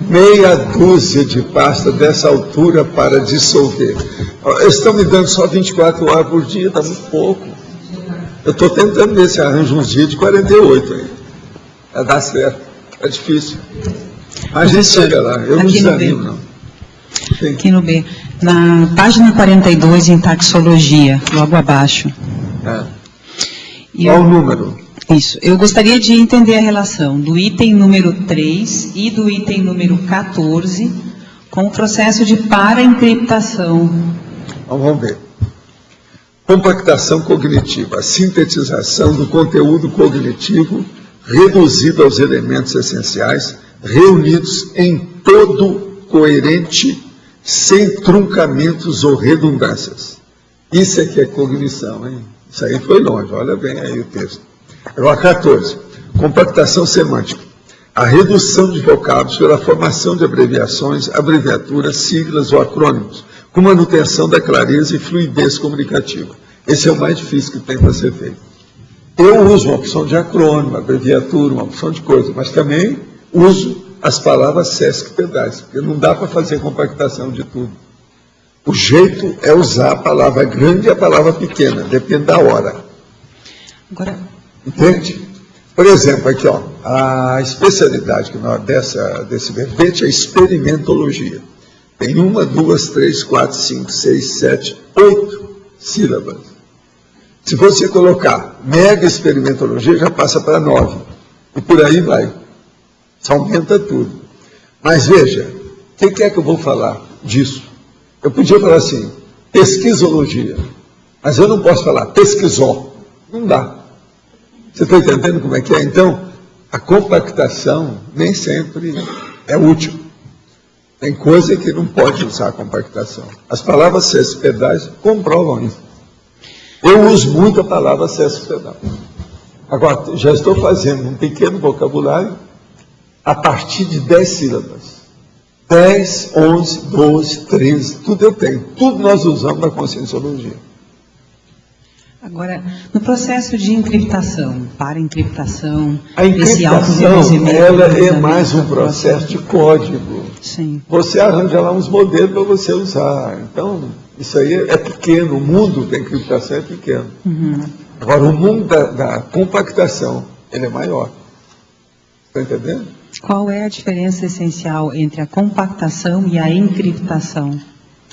meia dúzia de pasta dessa altura para dissolver. Eles estão me dando só 24 horas por dia, está muito pouco. Eu estou tentando ver se arranjo uns dias de 48 aí. Vai dar certo, é difícil. Mas a gente chega lá, eu não desanimo, não. Sim. Aqui no B, na página 42, em taxologia, logo abaixo. Qual o número? Isso. Eu gostaria de entender a relação do item número 3 e do item número 14 com o processo de para-encriptação. Então, vamos ver. Compactação cognitiva, a sintetização do conteúdo cognitivo reduzido aos elementos essenciais, reunidos em todo coerente, sem truncamentos ou redundâncias. Isso é que é cognição, hein? Isso aí foi longe, olha bem aí o texto. Agora, 14. Compactação semântica. A redução de vocábulos pela formação de abreviações, abreviaturas, siglas ou acrônimos, com manutenção da clareza e fluidez comunicativa. Esse é o mais difícil que tem para ser feito. Eu uso uma opção de acrônimo, abreviatura, uma opção de coisa, mas também uso as palavras sesc pedais, porque não dá para fazer compactação de tudo. O jeito é usar a palavra grande e a palavra pequena, depende da hora. Agora, entende? Por exemplo, aqui, ó, a especialidade desse verbete é experimentologia. Tem 1, 2, 3, 4, 5, 6, 7, 8 sílabas. Se você colocar mega experimentologia, já passa para 9. E por aí vai. Isso aumenta tudo. Mas veja, o que é que eu vou falar disso? Eu podia falar assim, pesquisologia. Mas eu não posso falar pesquisó. Não dá. Você está entendendo como é que é? Então, a compactação nem sempre é útil. Tem coisa que não pode usar a compactação. As palavras sesc-pedais comprovam isso. Eu uso muito a palavra sesc-pedal. Agora, já estou fazendo um pequeno vocabulário a partir de 10 sílabas. 10, 11, 12, 13, tudo eu tenho. Tudo nós usamos na conscienciologia. Agora, no processo de encriptação, para encriptação, a encriptação, ela é mais um processo de código. Sim. Você arranja lá uns modelos para você usar. Então, isso aí é pequeno. O mundo da encriptação é pequeno. Uhum. Agora, o mundo da compactação, ele é maior. Está entendendo? Qual é a diferença essencial entre a compactação e a encriptação?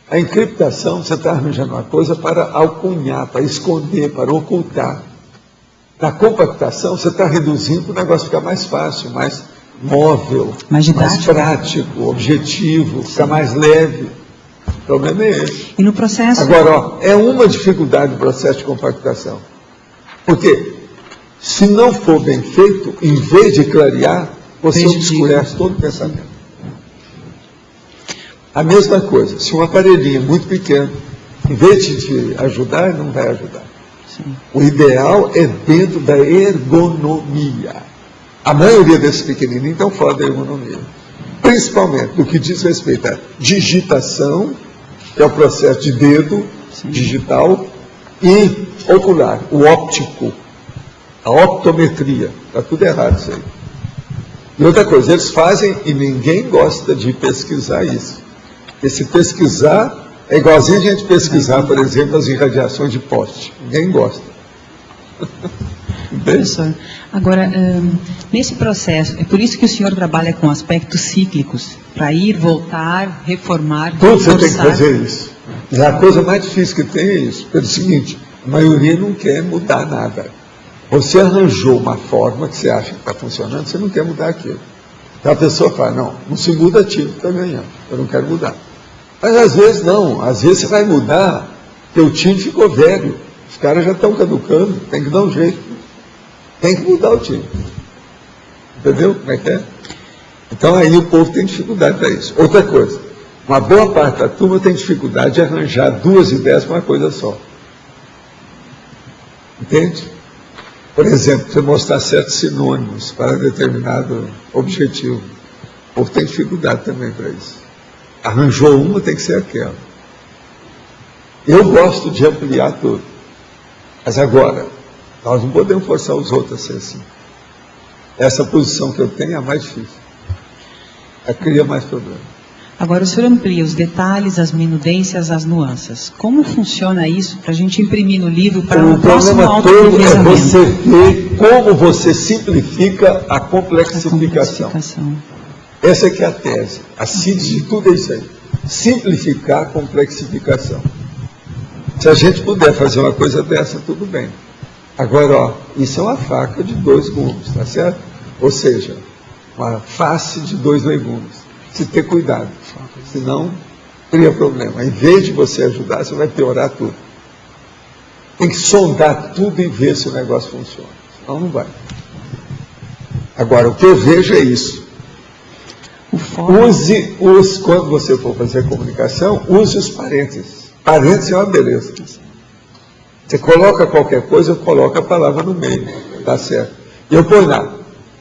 A encriptação, você está arranjando uma coisa para alcunhar, para esconder, para ocultar. Na compactação, você está reduzindo para o negócio ficar mais fácil, mais móvel, mais prático, objetivo, ficar mais leve. O problema é esse. E no processo... Agora, ó, é uma dificuldade do processo de compactação. Porque, se não for bem feito, em vez de clarear, você obscurece todo o pensamento. A mesma coisa, se um aparelhinho é muito pequeno, em vez de te ajudar, não vai ajudar. Sim. O ideal é dentro da ergonomia. A maioria desses pequenininhos estão fora da ergonomia. Principalmente no que diz respeito à digitação, que é o processo de dedo, sim, digital, e ocular, o óptico, a optometria. Está tudo errado isso aí. E outra coisa, eles fazem e ninguém gosta de pesquisar isso. Porque se pesquisar, é igualzinho a gente pesquisar, por exemplo, as irradiações de poste. Ninguém gosta. Professor, agora, nesse processo, é por isso que o senhor trabalha com aspectos cíclicos, para ir, voltar, reformar, tudo você tem que fazer isso. E a coisa mais difícil que tem é isso. Pelo seguinte, a maioria não quer mudar nada. Você arranjou uma forma que você acha que está funcionando, você não quer mudar aquilo. Então a pessoa fala, não se muda time que está ganhando, eu não quero mudar. Mas às vezes não, às vezes você vai mudar, porque o time ficou velho, os caras já estão caducando, tem que dar um jeito. Tem que mudar o time. Entendeu como é que é? Então aí o povo tem dificuldade para isso. Outra coisa, uma boa parte da turma tem dificuldade de arranjar 2 ideias para uma coisa só. Entende? Por exemplo, você mostrar certos sinônimos para determinado objetivo. O povo tem dificuldade também para isso. Arranjou uma, tem que ser aquela. Eu gosto de ampliar tudo. Mas agora, nós não podemos forçar os outros a ser assim. Essa posição que eu tenho é a mais difícil. Ela cria mais problemas. Agora, o senhor amplia os detalhes, as minudências, as nuances. Como funciona isso para a gente imprimir no livro para o próximo autorevisamento? O problema todo é você ver como você simplifica a complexificação. Essa é que é a tese. A síntese de tudo é isso aí. Simplificar a complexificação. Se a gente puder fazer uma coisa dessa, tudo bem. Agora, isso é uma faca de 2 gumes, tá certo? Ou seja, uma face de 2 legumes. Se ter cuidado, senão cria problema. Em vez de você ajudar, você vai piorar tudo. Tem que sondar tudo e ver se o negócio funciona. Senão não vai. Agora, o que eu vejo é isso. Quando você for fazer comunicação, use os parênteses. Parênteses é uma beleza. Você coloca qualquer coisa, coloca a palavra no meio. Tá certo? E eu ponho lá.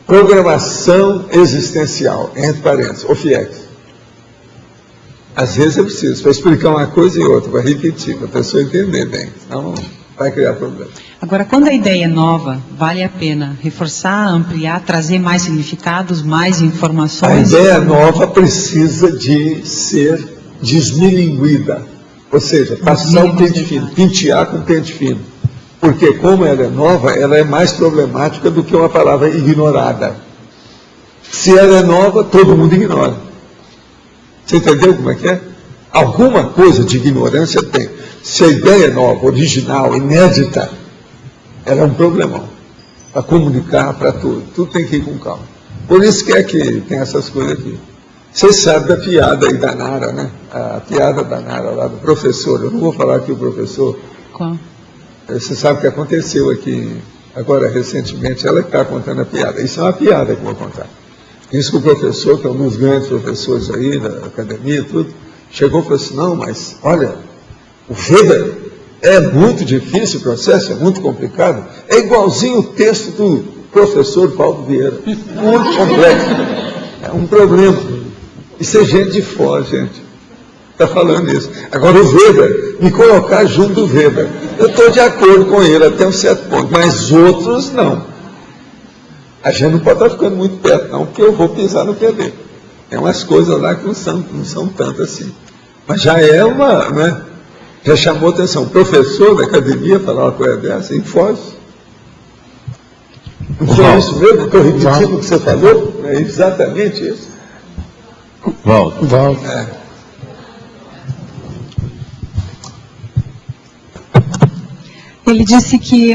Programação existencial, entre parênteses, ou FIEX. Às vezes é preciso, para explicar uma coisa e outra, para repetir, para a pessoa entender bem, senão vai criar problema. Agora, quando a ideia é nova, vale a pena reforçar, ampliar, trazer mais significados, mais informações? A ideia nova precisa de ser desmilinguida, ou seja, passar o pente fino, pentear com pente fino. Porque como ela é nova, ela é mais problemática do que uma palavra ignorada. Se ela é nova, todo mundo ignora. Você entendeu como é que é? Alguma coisa de ignorância tem. Se a ideia é nova, original, inédita, ela é um problemão. Para comunicar, para tudo. Tudo tem que ir com calma. Por isso que é que tem essas coisas aqui. Vocês sabem da piada aí da Nara, né? A piada da Nara lá do professor. Eu não vou falar aqui o professor. Qual? Você sabe o que aconteceu aqui, agora recentemente, ela que está contando a piada. Isso é uma piada que eu vou contar. Isso que o professor, que é um dos grandes professores aí da academia e tudo, chegou e falou assim, não, mas olha, o Weber é muito difícil o processo, é muito complicado, é igualzinho o texto do professor Paulo Vieira, muito complexo, é um problema. Isso é gente de fora, gente. Está falando isso. Agora o Weber, me colocar junto do Weber. Eu estou de acordo com ele até um certo ponto, mas outros não. A gente não pode estar ficando muito perto, não, porque eu vou pisar no pé dele. Tem umas coisas lá que não são tanto assim. Mas já é uma, né? Já chamou atenção. O professor da academia falar uma coisa dessa, em Foz. Não foi isso mesmo? Estou repetindo o que você falou? É exatamente isso. Valdo. Ele disse que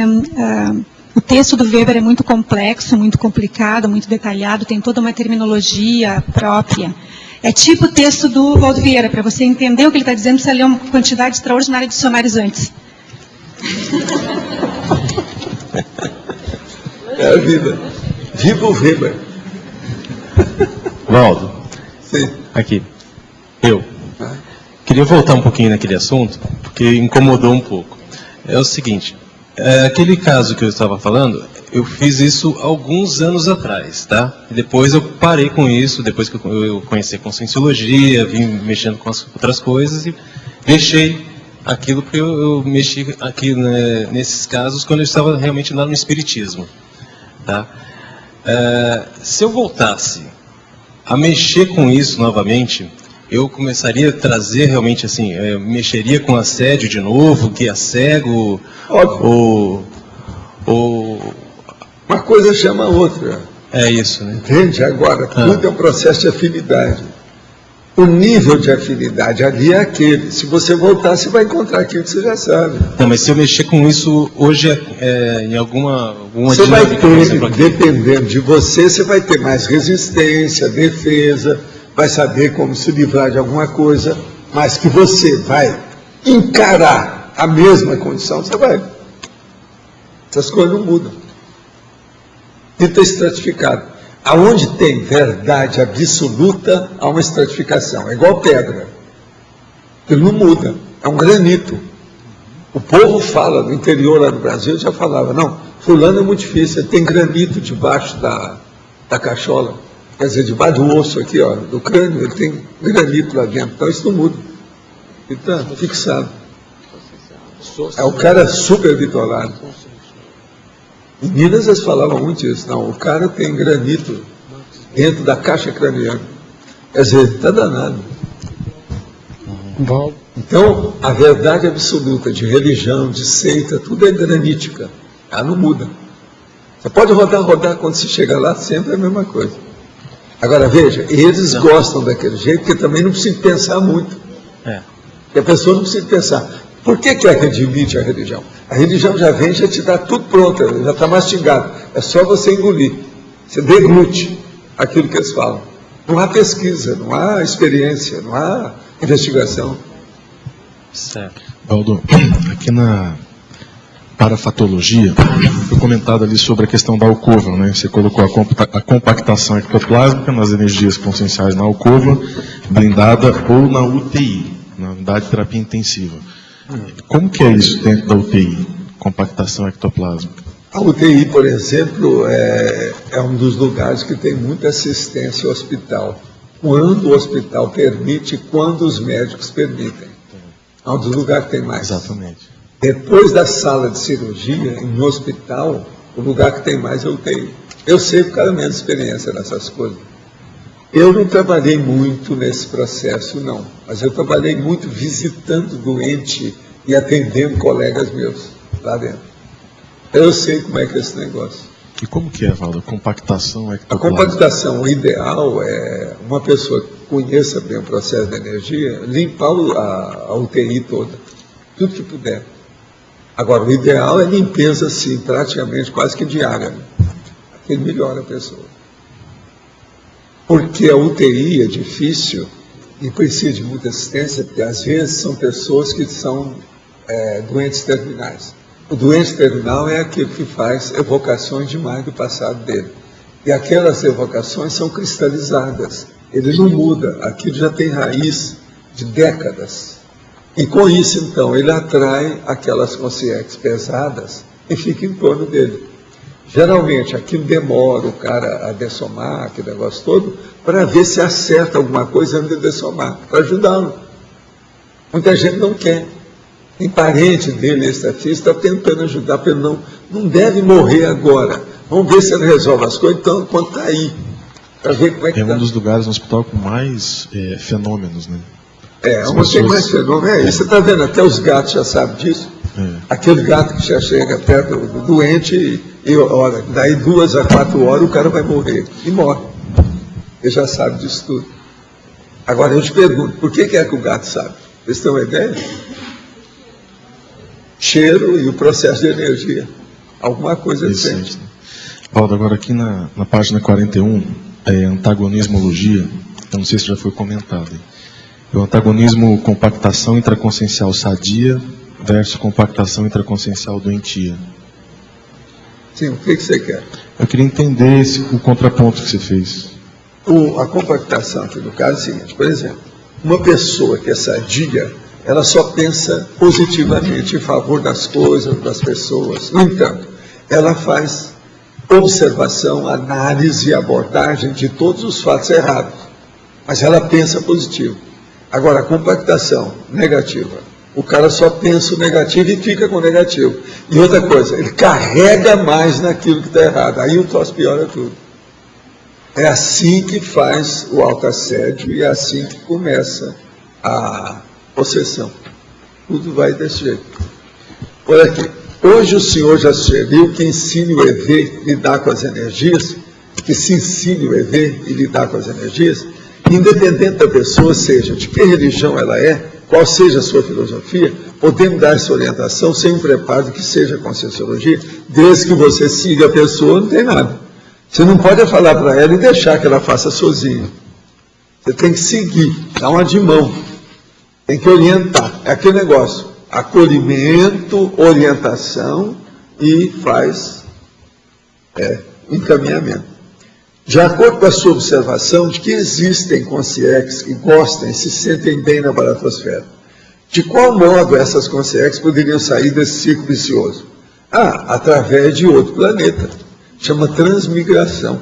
o texto do Weber é muito complexo, muito complicado, muito detalhado, tem toda uma terminologia própria. É tipo o texto do Valdo Vieira, para você entender o que ele está dizendo, precisa ler uma quantidade extraordinária de dicionários antes. É a vida. Viva o Weber. Valdo. Sim. Aqui. Eu. Queria voltar um pouquinho naquele assunto, porque incomodou um pouco. É o seguinte, aquele caso que eu estava falando, eu fiz isso alguns anos atrás, tá? E depois eu parei com isso, depois que eu conheci a Conscienciologia, vim mexendo com as outras coisas e deixei aquilo, porque eu mexi aqui, né, nesses casos quando eu estava realmente lá no Espiritismo, tá? Se eu voltasse a mexer com isso novamente, eu começaria a trazer realmente assim, mexeria com assédio de novo, que é cego, ou uma coisa chama a outra. É isso, né? Entende? Agora, tudo é um processo de afinidade. O nível de afinidade ali é aquele. Se você voltar, você vai encontrar aquilo que você já sabe. Não, mas se eu mexer com isso hoje em alguma você vai dinâmica, ter, por exemplo, aqui. dependendo de você, você vai ter mais resistência, defesa, vai saber como se livrar de alguma coisa, mas que você vai encarar a mesma condição, você vai. Essas coisas não mudam. E está estratificado. Aonde tem verdade absoluta, há uma estratificação. É igual pedra. Ele não muda. É um granito. O povo fala, no interior lá do Brasil, já falava, não, fulano é muito difícil, tem granito debaixo da cachola. Quer dizer, debaixo do osso aqui, ó, do crânio, ele tem granito lá dentro. Então isso não muda. Ele está fixado. É o cara super bitolado. Em Minas eles falavam muito isso. Não, o cara tem granito dentro da caixa craniana. Quer dizer, está danado. Então, a verdade absoluta de religião, de seita, tudo é granítica. Ela não muda. Você pode rodar, quando você chega lá, sempre é a mesma coisa. Agora, veja, eles gostam daquele jeito, porque também não precisa pensar muito. Porque a pessoa não precisa pensar. Por que é que admite a religião? A religião já vem, já te dá tudo pronto, já está mastigado. É só você engolir. Você deglute aquilo que eles falam. Não há pesquisa, não há experiência, não há investigação. Certo. Valdo, aqui na parafatologia, foi comentado ali sobre a questão da alcova, né? Você colocou a compactação ectoplásmica nas energias conscienciais na alcova, blindada ou na UTI, na unidade de terapia intensiva. Como que é isso dentro da UTI, compactação ectoplásmica? A UTI, por exemplo, é um dos lugares que tem muita assistência ao hospital. Quando o hospital permite, quando os médicos permitem. É um dos lugares que tem mais. Exatamente. Depois da sala de cirurgia, no hospital, o lugar que tem mais é a UTI. Eu sei por causa da minha experiência nessas coisas. Eu não trabalhei muito nesse processo, não. Mas eu trabalhei muito visitando doente e atendendo colegas meus lá dentro. Eu sei como é que é esse negócio. E como que é, Valdo? Compactação ectoplásmica? A compactação, o ideal é uma pessoa que conheça bem o processo da energia, limpar a UTI toda, tudo que puder. Agora, o ideal é limpeza, assim, praticamente quase que diária. Aquilo melhora a pessoa. Porque a UTI é difícil e precisa de muita assistência, porque às vezes são pessoas que são doentes terminais. O doente terminal é aquele que faz evocações demais do passado dele. E aquelas evocações são cristalizadas. Ele não muda, aquilo já tem raiz de décadas. E com isso, então, ele atrai aquelas consciências pesadas e fica em torno dele. Geralmente, aquilo demora o cara a dessomar, aquele negócio todo, para ver se acerta alguma coisa antes de dessomar, para ajudá-lo. Muita gente não quer. Tem parente dele, extrafísico, está tentando ajudar, porque não deve morrer agora. Vamos ver se ele resolve as coisas, então, enquanto está aí. Para ver como é que é um dos lugares no hospital com mais fenômenos, né? Onde tem mais fenômenos. Você está vendo, até os gatos já sabem disso. Aquele gato que já chega perto do doente e olha, daí 2 a 4 horas o cara vai morrer. E morre. Ele já sabe disso tudo. Agora eu te pergunto, por que é que o gato sabe? Vocês têm uma ideia? Cheiro e o processo de energia. Alguma coisa ele sente. Valdo, agora aqui na página 41, antagonismologia, eu não sei se já foi comentado. O antagonismo compactação intraconsciencial sadia versus compactação intraconsciencial doentia. Sim, o que você quer? Eu queria entender o contraponto que você fez. A compactação aqui no caso é o seguinte, por exemplo, uma pessoa que é sadia, ela só pensa positivamente em favor das coisas, das pessoas. No entanto, ela faz observação, análise e abordagem de todos os fatos errados. Mas ela pensa positivo. Agora, a compactação negativa, o cara só pensa o negativo e fica com o negativo. E outra coisa, ele carrega mais naquilo que está errado. Aí o troço piora tudo. É assim que faz o autoassédio e é assim que começa a possessão. Tudo vai desse jeito. Olha aqui. Hoje o senhor já sugeriu que ensine o EV a lidar com as energias, que se ensine o EV e lidar com as energias, Independente da pessoa, seja de que religião ela é, qual seja a sua filosofia, podemos dar essa orientação sem um preparo que seja Conscienciologia, desde que você siga a pessoa, não tem nada. Você não pode falar para ela e deixar que ela faça sozinha. Você tem que seguir, dar uma de mão, tem que orientar. É aquele negócio, acolhimento, orientação e faz encaminhamento. De acordo com a sua observação de que existem consciex que gostam e se sentem bem na baratosfera, de qual modo essas consciex poderiam sair desse ciclo vicioso? Através de outro planeta. Chama transmigração.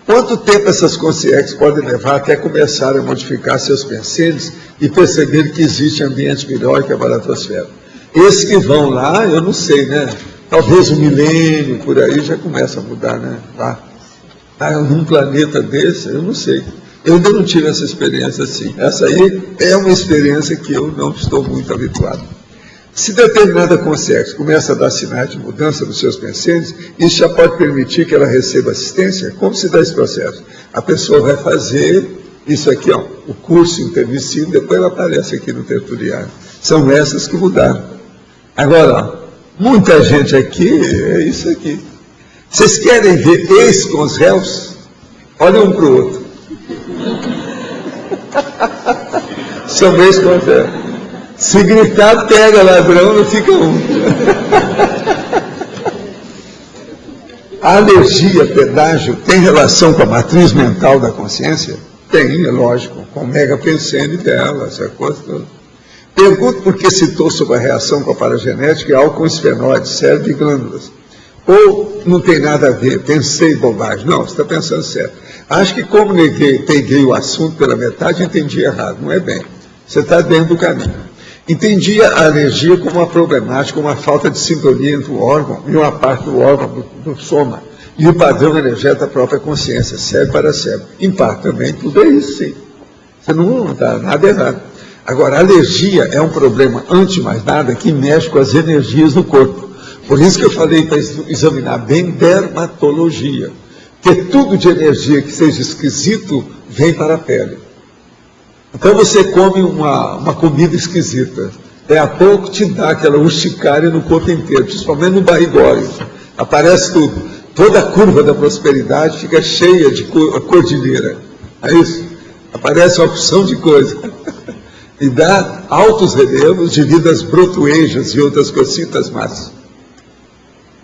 Quanto tempo essas consciex podem levar até começar a modificar seus pensamentos e perceber que existe ambiente melhor que a baratosfera? Esses que vão lá, eu não sei, né? Talvez um milênio, por aí, já começa a mudar, né? Num planeta desse, eu não sei. Eu ainda não tive essa experiência assim. Essa aí é uma experiência que eu não estou muito habituado. Se determinada consciência começa a dar sinais de mudança dos seus pensamentos, isso já pode permitir que ela receba assistência? Como se dá esse processo? A pessoa vai fazer isso aqui, o curso intermissivo, depois ela aparece aqui no tertuliário. São essas que mudaram. Agora, muita gente aqui, é isso aqui. Vocês querem ver ex com os réus? Olhem um para o outro. São ex com os réus. Se gritar, pega ladrão, não fica um. A alergia, pedágio, tem relação com a matriz mental da consciência? Tem, é lógico, com o mega-pensene dela, essa coisa toda. Pergunto por que citou sobre a reação com a paragenética e algo com esfenóide, cérebro e glândulas. Ou não tem nada a ver, pensei bobagem. Não, você está pensando certo. Acho que como peguei o assunto pela metade, entendi errado. Não é bem. Você está dentro do caminho. Entendi a alergia como uma problemática, uma falta de sintonia entre o órgão e uma parte do órgão do soma e o padrão energético da própria consciência, cérebro para cérebro. Em parte também, tudo é isso, sim. Você não está nada errado. Agora, a alergia é um problema, antes de mais nada, que mexe com as energias do corpo. Por isso que eu falei para examinar bem dermatologia. Porque tudo de energia que seja esquisito vem para a pele. Então você come uma comida esquisita. Daí a pouco te dá aquela urticária no corpo inteiro, principalmente no barrigóide. Aparece tudo. Toda a curva da prosperidade fica cheia de cordilheira. É isso? Aparece uma opção de coisa. E dá altos relevos devido às brotoejas e outras cocitas más.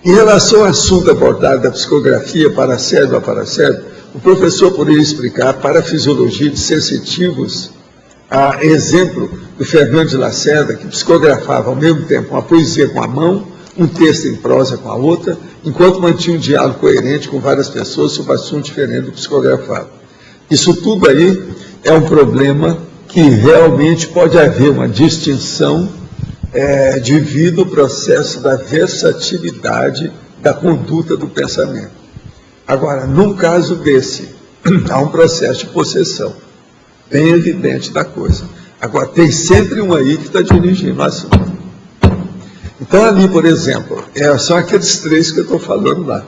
Em relação ao assunto abordado da psicografia paracérebro a paracérebro, o professor poderia explicar para a fisiologia de sensitivos, a exemplo do Fernando de Lacerda, que psicografava ao mesmo tempo uma poesia com a mão, um texto em prosa com a outra, enquanto mantinha um diálogo coerente com várias pessoas sobre assunto diferente do psicografado. Isso tudo aí é um problema que realmente pode haver uma distinção devido ao processo da versatilidade da conduta do pensamento. Agora, num caso desse, há um processo de possessão, bem evidente da coisa. Agora, tem sempre um aí que está dirigindo o assunto. Então, ali, por exemplo, são aqueles três que eu estou falando lá.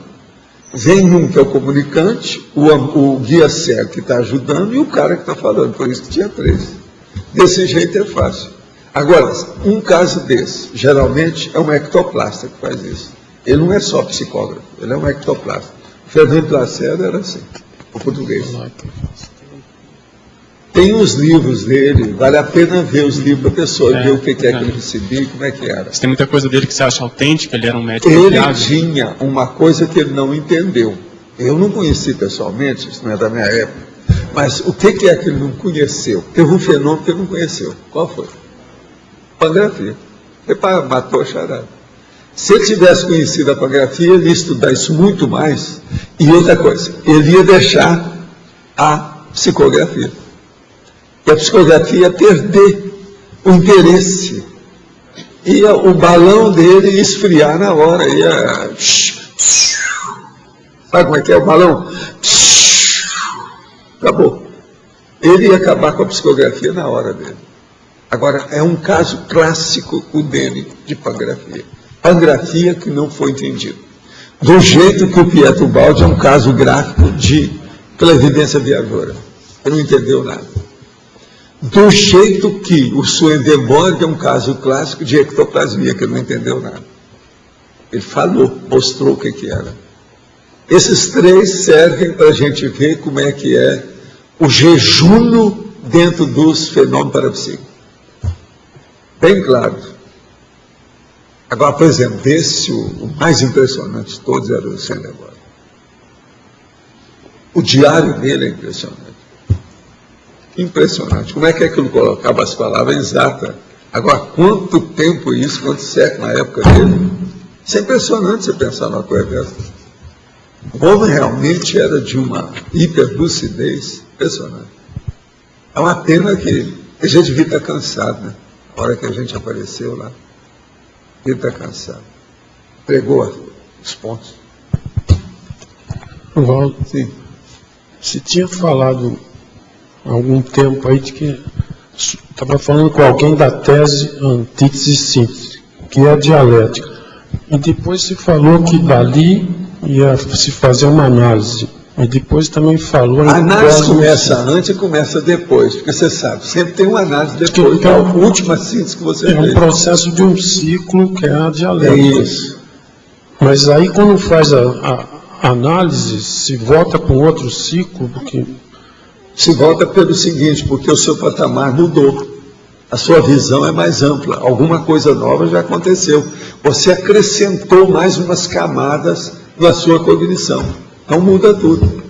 Vem um que é o comunicante, o guia cego que está ajudando e o cara que está falando, por isso que tinha três. Desse jeito é fácil. Agora, um caso desse, geralmente é um ectoplasta que faz isso. Ele não é só psicógrafo, ele é um ectoplasta. O Fernando Lacerda era assim, o português. Tem os livros dele, vale a pena ver os livros da pessoa, ver o que é que ele recebia e como é que era. Tem muita coisa dele que você acha autêntica, ele era um médico. Ele tinha uma coisa que ele não entendeu. Eu não conheci pessoalmente, isso não é da minha época, mas o que é que ele não conheceu? Teve um fenômeno que ele não conheceu. Qual foi? Pangrafia. Ele matou a charada. Se ele tivesse conhecido a pangrafia, ele ia estudar isso muito mais. E outra coisa, ele ia deixar a psicografia. E a psicografia ia perder o interesse. O balão dele ia esfriar na hora. Sabe como é que é o balão? Acabou. Ele ia acabar com a psicografia na hora dele. Agora, é um caso clássico o dele de pangrafia. Pangrafia que não foi entendido. Do jeito que o Pietro Baldi é um caso gráfico de clarividência viajora. Ele não entendeu nada. Do jeito que o Swedenborg é um caso clássico de ectoplasmia, que ele não entendeu nada. Ele falou, mostrou o que era. Esses três servem para a gente ver como é que é o jejum dentro dos fenômenos parapsíquicos. Bem claro. Agora, por exemplo, o mais impressionante de todos era o Swedenborg. O diário dele é impressionante. Impressionante. Como é que aquilo colocava as palavras exatas? Agora, quanto tempo isso, quanto século na época dele? Isso é impressionante você pensar numa coisa dessa. O homem realmente era de uma hiperlucidez impressionante. É uma pena que a gente devia estar cansado, né? A hora que a gente apareceu lá, devia estar cansado. Entregou os pontos. Valdo, sim. Você tinha falado há algum tempo aí de que estava falando com alguém da tese antítese e síntese, que é a dialética. E depois se falou que dali ia se fazer uma análise. E depois também falou... A análise começa antes e começa depois, porque você sabe, sempre tem uma análise depois, que é a última síntese que você fez. É um processo de um ciclo que é a dialética. É isso. Mas aí quando faz a análise, se volta para um outro ciclo, porque... Se volta pelo seguinte, porque o seu patamar mudou. A sua visão é mais ampla. Alguma coisa nova já aconteceu. Você acrescentou mais umas camadas na sua cognição. Então muda tudo.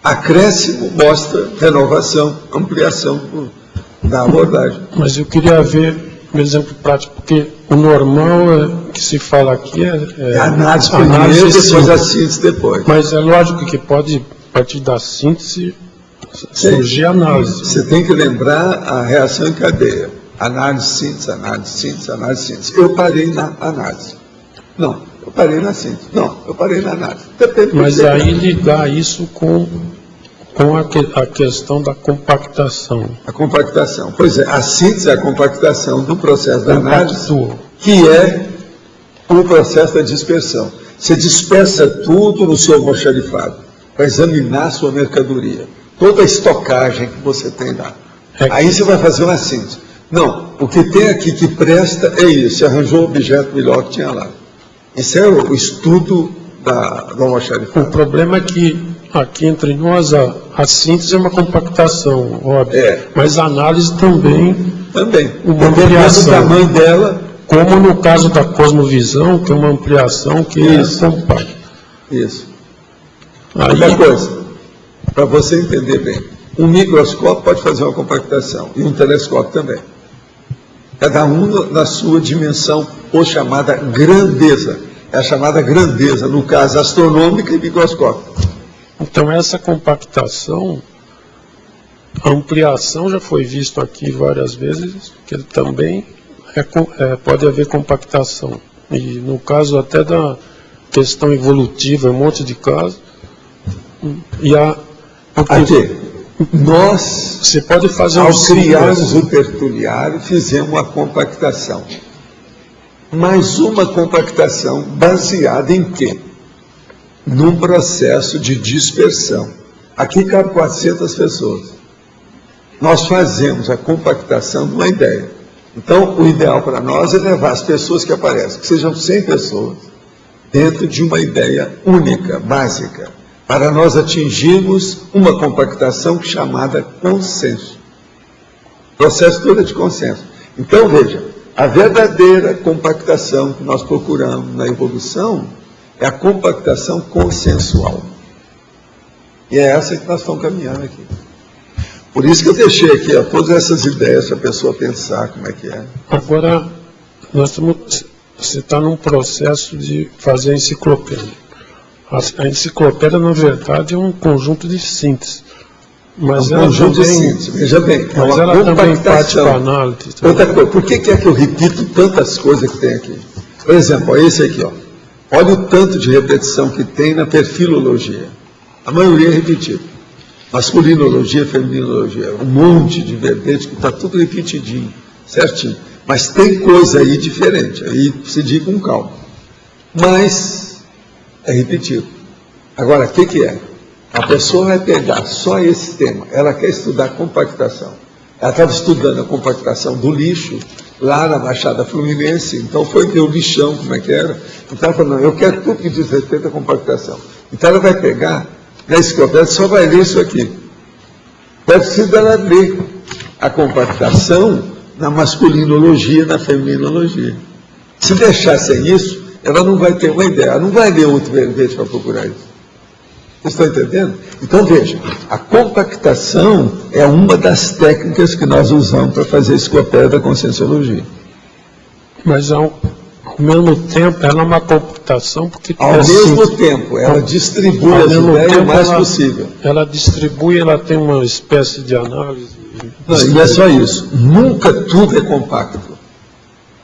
Acréscimo mostra renovação, ampliação da abordagem. Mas eu queria ver um exemplo prático, porque o normal que se fala aqui é análise primeiro, depois a síntese depois. Mas é lógico que pode, a partir da síntese, surgir análise. Você tem que lembrar a reação em cadeia. Análise, síntese, análise, síntese, análise, síntese. Eu parei na análise. Não, eu parei na síntese. Não, eu parei na análise. Depende. Mas aí ligar isso com a questão da compactação. A compactação. Pois é, a síntese é a compactação do processo da análise, que é o processo da dispersão. Você dispersa tudo no seu almoxarifado para examinar a sua mercadoria. Toda a estocagem que você tem lá. Aí você vai fazer uma síntese. Não, o que tem aqui que presta é isso. Você arranjou o objeto melhor que tinha lá. Esse é o estudo do almoxarifado. O problema é que aqui entre nós a síntese é uma compactação, óbvio. Mas a análise também. Também. Uma ampliação. Do tamanho dela. Como no caso da cosmovisão, que é uma ampliação que é compacta. Isso. Outra coisa. Para você entender bem, um microscópio pode fazer uma compactação e um telescópio também. Cada um na sua dimensão ou chamada grandeza. É a chamada grandeza, no caso astronômica e microscópio. Então essa compactação, a ampliação já foi visto aqui várias vezes, que ele também pode haver compactação. E no caso até da questão evolutiva, um monte de casos. E aqui, nós, você pode fazer ao criarmos o tertuliário, fizemos uma compactação. Mas uma compactação baseada em quê? Num processo de dispersão. Aqui cabe 400 pessoas. Nós fazemos a compactação de uma ideia. Então, o ideal para nós é levar as pessoas que aparecem, que sejam 100 pessoas, dentro de uma ideia única, básica, para nós atingirmos uma compactação chamada consenso. Processo todo é de consenso. Então, veja, a verdadeira compactação que nós procuramos na evolução é a compactação consensual. E é essa que nós estamos caminhando aqui. Por isso que eu deixei aqui todas essas ideias para a pessoa pensar como é que é. Agora, você está num processo de fazer a enciclopédia. A enciclopédia, na verdade, é um conjunto de síntese. Mas ela conjunto também, de síntese, veja bem. Mas ela também parte para análise. Outra coisa, por que é que eu repito tantas coisas que tem aqui? Por exemplo, esse aqui, ó. Olha o tanto de repetição que tem na perfilologia. A maioria é repetido. Masculinologia, feminologia, um monte de verbete que está tudo repetidinho, certinho. Mas tem coisa aí diferente, aí se diz com calma. Mas é repetido. Agora, o que é? A pessoa vai pegar só esse tema, ela quer estudar compactação. Ela estava estudando a compactação do lixo, lá na Baixada Fluminense, então foi ver o lixão, como é que era. Então ela falou, não, eu quero tudo que diz respeito à compactação. Então ela vai pegar, na enciclopédia, só vai ler isso aqui. Precisa ela ler a compactação na masculinologia, na feminologia. Se deixar sem isso, ela não vai ter uma ideia, ela não vai ler outro verbete para procurar isso. Vocês estão entendendo? Então, veja, a compactação é uma das técnicas que nós usamos para fazer a enciclopédia da conscienciologia. Mas, ao mesmo tempo, ela é uma compactação porque... Ao mesmo tempo, ela distribui as ideias o mais possível. Ela distribui, ela tem uma espécie de análise. Não, e não é só isso. Nunca tudo é compacto.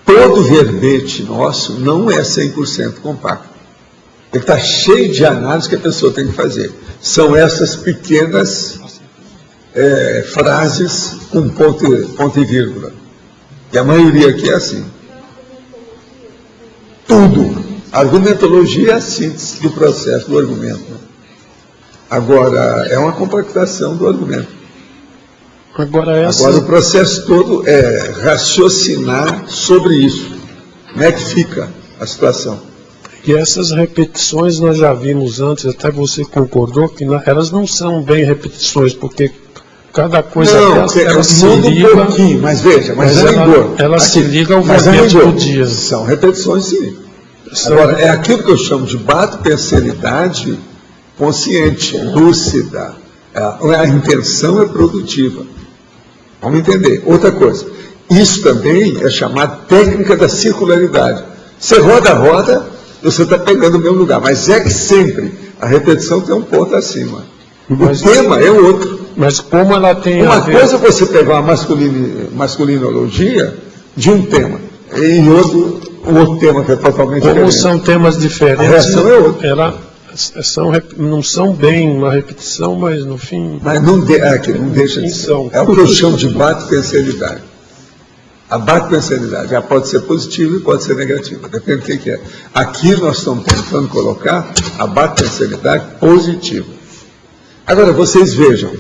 Todo verbete nosso não é 100% compacto. Ele está cheio de análises que a pessoa tem que fazer. São essas pequenas frases com ponto e vírgula. E a maioria aqui é assim. Tudo. A argumentologia é a síntese do processo do argumento. Né? Agora, é uma compactação do argumento. Agora o processo todo é raciocinar sobre isso. Como é que fica a situação? E essas repetições nós já vimos antes, até você concordou, que elas não são bem repetições, porque cada coisa ela se liga um pouquinho, mas veja, mas ela se liga ao verbete do dia. São repetições, sim. Agora, é aquilo que eu chamo de bate-pensalidade consciente, lúcida. A intenção é produtiva. Vamos entender. Outra coisa, isso também é chamado técnica da circularidade. Você roda, você está pegando o mesmo lugar, mas é que sempre a repetição tem um ponto acima. Mas, o tema é outro. Mas como ela tem uma coisa é você pegar uma masculinologia de um tema, e outro tema que é totalmente diferente. Como são temas diferentes, a reação é outra. Não são bem uma repetição, mas no fim... Mas não deixa de ser. É o que eu chamo de bate-pensalidade. A bate-pensalidade já pode ser positiva e pode ser negativa, depende do que é. Aqui nós estamos tentando colocar a bate-pensalidade positiva. Agora, vocês vejam,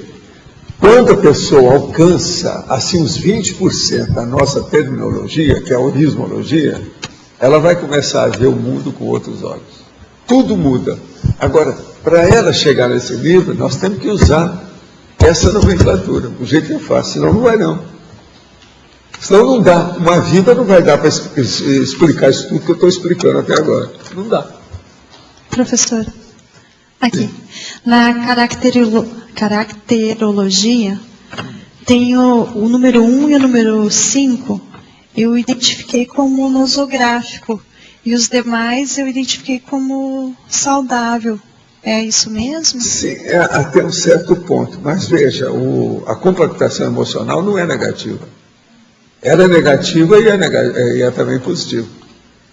quando a pessoa alcança, assim, os 20% da nossa terminologia, que é a orismologia, ela vai começar a ver o mundo com outros olhos. Tudo muda. Agora, para ela chegar nesse nível, nós temos que usar essa nomenclatura, do jeito que eu faço, senão não vai não. Senão não dá. Uma vida não vai dar para explicar isso tudo que eu estou explicando até agora. Não dá. Professor, aqui. Na caracterologia, tem o número 1 e o número 5, eu identifiquei como nosográfico. E os demais eu identifiquei como saudável. É isso mesmo? Sim, até um certo ponto. Mas veja, a compactação emocional não é negativa. Ela é negativa e é também positiva.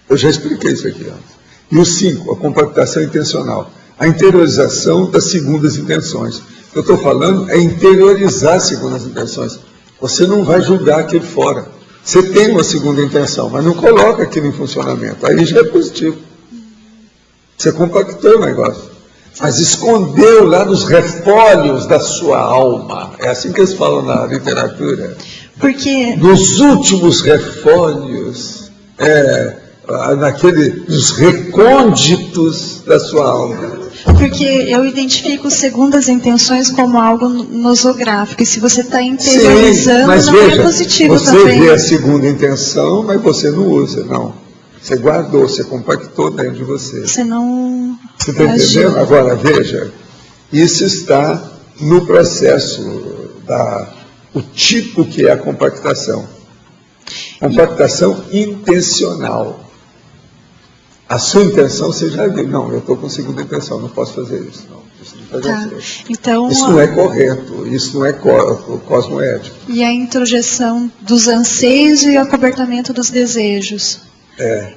Eu já expliquei isso aqui antes. E o 5, a compactação intencional. A interiorização das segundas intenções. O que eu estou falando é interiorizar as segundas intenções. Você não vai julgar aquilo fora. Você tem uma segunda intenção, mas não coloca aquilo em funcionamento. Aí já é positivo. Você compactou o negócio. Mas escondeu lá nos refólhos da sua alma. É assim que eles falam na literatura. Porque... Nos últimos refólhios, nos recônditos da sua alma. Porque eu identifico segundas intenções como algo nosográfico. E se você está interiorizando, mas não veja, é positivo você também. Você vê a segunda intenção, mas você não usa, não. Você guardou, você compactou dentro de você. Você não... Você está entendendo? Agora, veja, isso está no processo o tipo que é a compactação. Compactação intencional. A sua intenção, você já viu. Não, eu estou com segunda intenção, não posso fazer isso. Não, isso não está certo. Então, isso não é correto, isso não é cosmoético. E a introjeção dos anseios e o acobertamento dos desejos.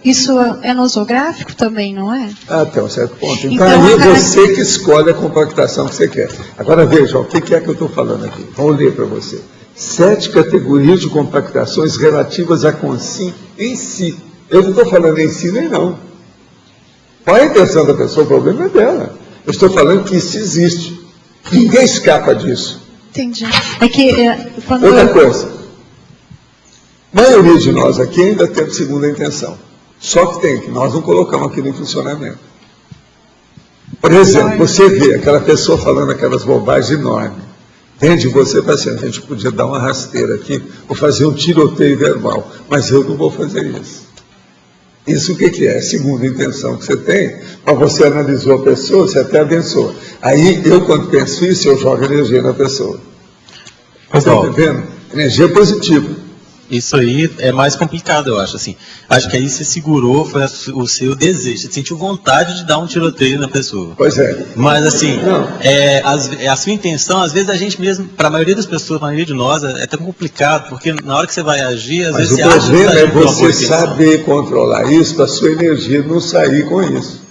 Isso é nosográfico também, não é? Até um certo ponto. Então aí é você que escolhe a compactação que você quer. Agora veja, o que é que eu estou falando aqui? Vou ler para você. 7 categorias de compactações relativas à consciência em si. Eu não estou falando em si nem não. Qual é a intenção da pessoa? O problema é dela. Eu estou falando que isso existe. Ninguém escapa disso. Entendi. É que quando Outra coisa, a maioria de nós aqui ainda temos segunda intenção. Só que nós não colocamos aquilo em funcionamento. Por exemplo, você vê aquela pessoa falando aquelas bobagens enormes. Dentro de você está assim, a gente podia dar uma rasteira aqui, ou fazer um tiroteio verbal, mas eu não vou fazer isso. Isso o que é? É a segunda intenção que você tem, mas você analisou a pessoa, você até abençoa. Aí, eu quando penso isso, eu jogo energia na pessoa. Você está entendendo? Energia positiva. Isso aí é mais complicado, eu acho, assim. Acho que aí você segurou, foi o seu desejo, você sentiu vontade de dar um tiroteio na pessoa. Pois é. Mas, assim, a sua intenção, às vezes a gente mesmo, para a maioria das pessoas, para a maioria de nós, é tão complicado, porque na hora que você vai agir, às vezes você acha que o problema é você saber controlar isso, para a sua energia não sair com isso.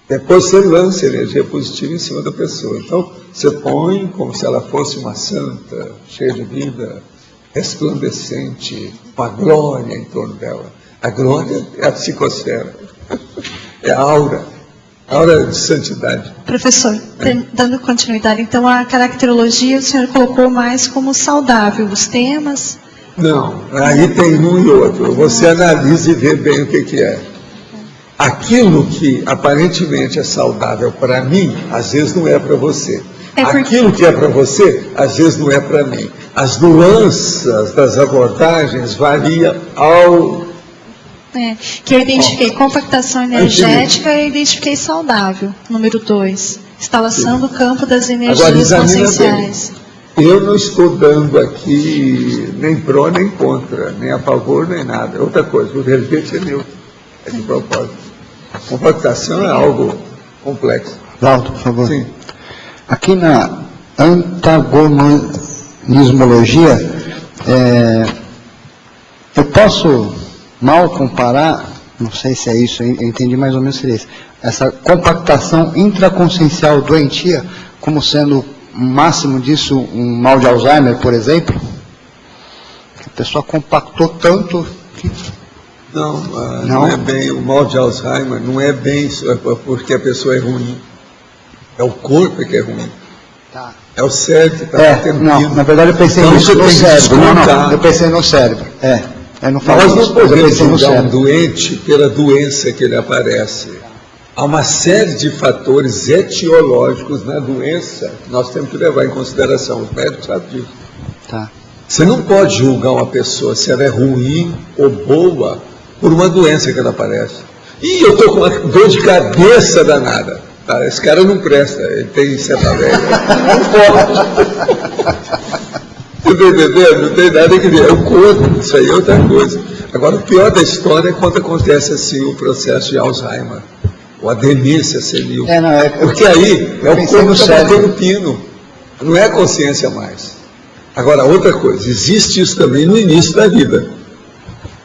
Depois você lança energia positiva em cima da pessoa. Então, você põe como se ela fosse uma santa, cheia de vida, resplandecente, uma glória em torno dela. A glória é a psicosfera, é a aura de santidade. Professor, dando continuidade, então a caracterologia o senhor colocou mais como saudável, os temas? Não, aí tem um e outro. Você analisa e vê bem o que é. Aquilo que aparentemente é saudável para mim, às vezes não é para você. Aquilo que é para você, às vezes não é para mim. As nuances das abordagens variam ao... que eu identifiquei compactação energética e eu identifiquei saudável, número 2. Instalação do campo das energias conscienciais. Eu não estou dando aqui nem pró nem contra, nem a favor nem nada. Outra coisa, o verbete é neutro, é de propósito. Compactação é algo complexo. Valdo, por favor. Sim. Aqui na antagonismologia, eu posso mal comparar, não sei se é isso, eu entendi mais ou menos se é isso, essa compactação intraconsciencial doentia, como sendo o máximo disso um mal de Alzheimer, por exemplo? A pessoa compactou tanto que... Não é bem o mal de Alzheimer, não é bem porque a pessoa é ruim. É o corpo que é ruim. Tá. É o cérebro que está batendo pino. Na verdade eu pensei nisso no cérebro. Não, eu pensei no cérebro. Eu não falo Nós não podemos julgar no um doente pela doença que ele aparece. Há uma série de fatores etiológicos na doença que nós temos que levar em consideração. Os médicos sabem disso. Tá. Você não pode julgar uma pessoa se ela é ruim ou boa por uma doença que ela aparece. E eu estou com uma dor de cabeça danada. Tá, esse cara não presta, ele tem cefaleia. Não pode. Você está entendendo? Não tem nada que ver. É o corpo, isso aí é outra coisa. Agora, o pior da história é quando acontece assim o processo de Alzheimer, ou a demência senil. Porque aí é o corpo que está batendo pino. Não é a consciência mais. Agora, outra coisa, existe isso também no início da vida.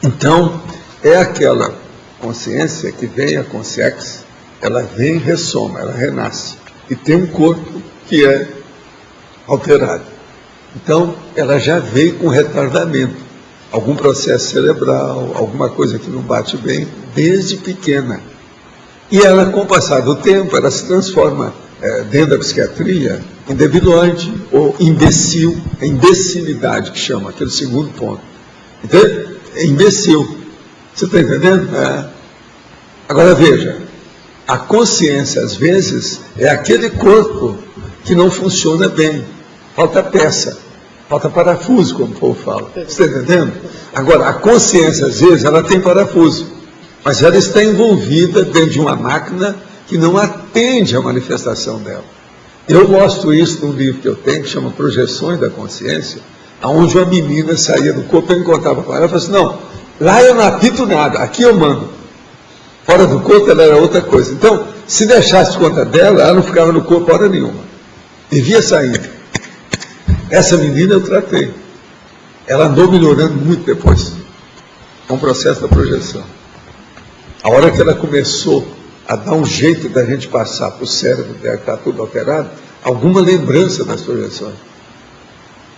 Então, é aquela consciência que vem, a consciência, ela vem e ressoma, ela renasce. E tem um corpo que é alterado. Então, ela já veio com retardamento. Algum processo cerebral, alguma coisa que não bate bem, desde pequena. E ela, com o passar do tempo, ela se transforma, dentro da psiquiatria, em debilóide ou imbecil. É imbecilidade que chama, aquele segundo ponto. Então, é imbecil. Você está entendendo? Agora, veja. A consciência, às vezes, é aquele corpo que não funciona bem. Falta peça, falta parafuso, como o povo fala. Você está entendendo? Agora, a consciência, às vezes, ela tem parafuso, mas ela está envolvida dentro de uma máquina que não atende à manifestação dela. Eu mostro isso num livro que eu tenho, que chama Projeções da Consciência, onde uma menina saía do corpo, eu encontrava com ela, ela falou assim, não, lá eu não apito nada, aqui eu mando. Fora do corpo ela era outra coisa. Então, se deixasse conta dela, ela não ficava no corpo hora nenhuma. Vivia saindo. Essa menina eu tratei. Ela andou melhorando muito depois, com o processo da projeção. A hora que ela começou a dar um jeito da gente passar para o cérebro dela, que está tudo alterado, alguma lembrança das projeções.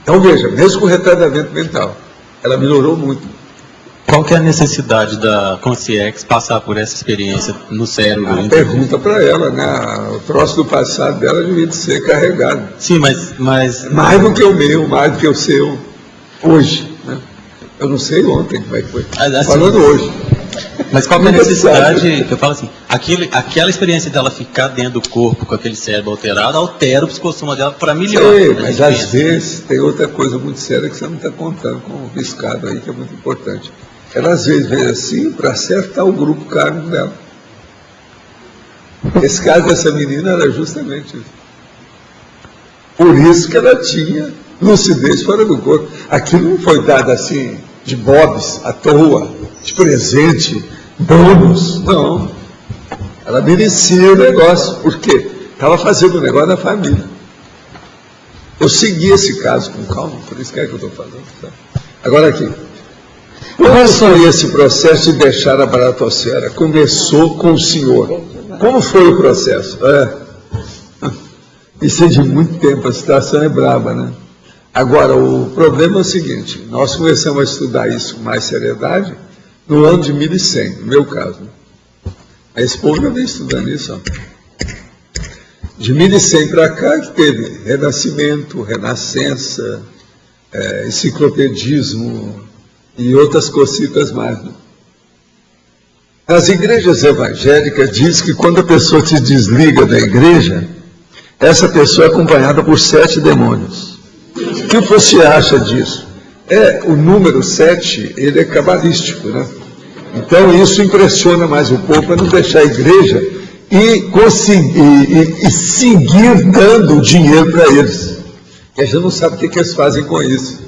Então, veja, mesmo com retardamento mental, ela melhorou muito. Qual que é a necessidade da Consciex passar por essa experiência no cérebro? Pergunta para ela, né? O troço do passado dela devia ser carregado. Sim, mas... Mais do que o meu, mais do que o seu, hoje. Né? Eu não sei ontem como é que foi. Assim, falando hoje. Mas qual que é a necessidade, que eu falo assim, aquela experiência dela ficar dentro do corpo com aquele cérebro alterado, altera o psicossoma dela para melhor. Sei, mas às vezes tem outra coisa muito séria que você não está contando com o riscado aí, que é muito importante. Ela às vezes vem assim para acertar o grupo kármico dela. Esse caso dessa menina era justamente isso. Por isso que ela tinha lucidez fora do corpo. Aquilo não foi dado assim, de bobs, à toa, de presente, bônus. Não. Ela merecia o negócio. Por quê? Estava fazendo o negócio da família. Eu segui esse caso com calma, por isso que é que eu estou falando. Tá? Agora aqui. Como foi esse processo de deixar a baratosfera? Começou com o senhor. Como foi o processo? Isso é de muito tempo, a situação é braba, né? Agora, o problema é o seguinte, nós começamos a estudar isso com mais seriedade no ano de 1100, no meu caso. Esse povo já vem estudando isso. Ó. De 1100 para cá que teve renascimento, renascença, enciclopedismo e outras cositas mais. Né? Nas igrejas evangélicas diz que quando a pessoa se desliga da igreja, essa pessoa é acompanhada por 7 demônios. O que você acha disso? O número 7, ele é cabalístico, né? Então isso impressiona mais o povo para não deixar a igreja e seguir dando dinheiro para eles. E a gente não sabe o que eles fazem com isso.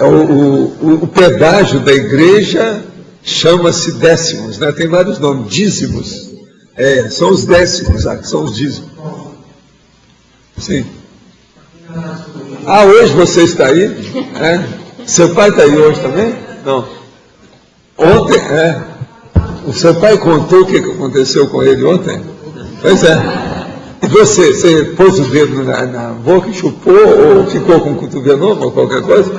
O pedágio da igreja chama-se décimos, né? Tem vários nomes, dízimos. São os décimos, são os dízimos. Sim. Hoje você está aí? Seu pai está aí hoje também? Não. Ontem, o seu pai contou o que aconteceu com ele ontem? Pois é. E você pôs o dedo na boca e chupou ou ficou com o cotovelo novo ou qualquer coisa?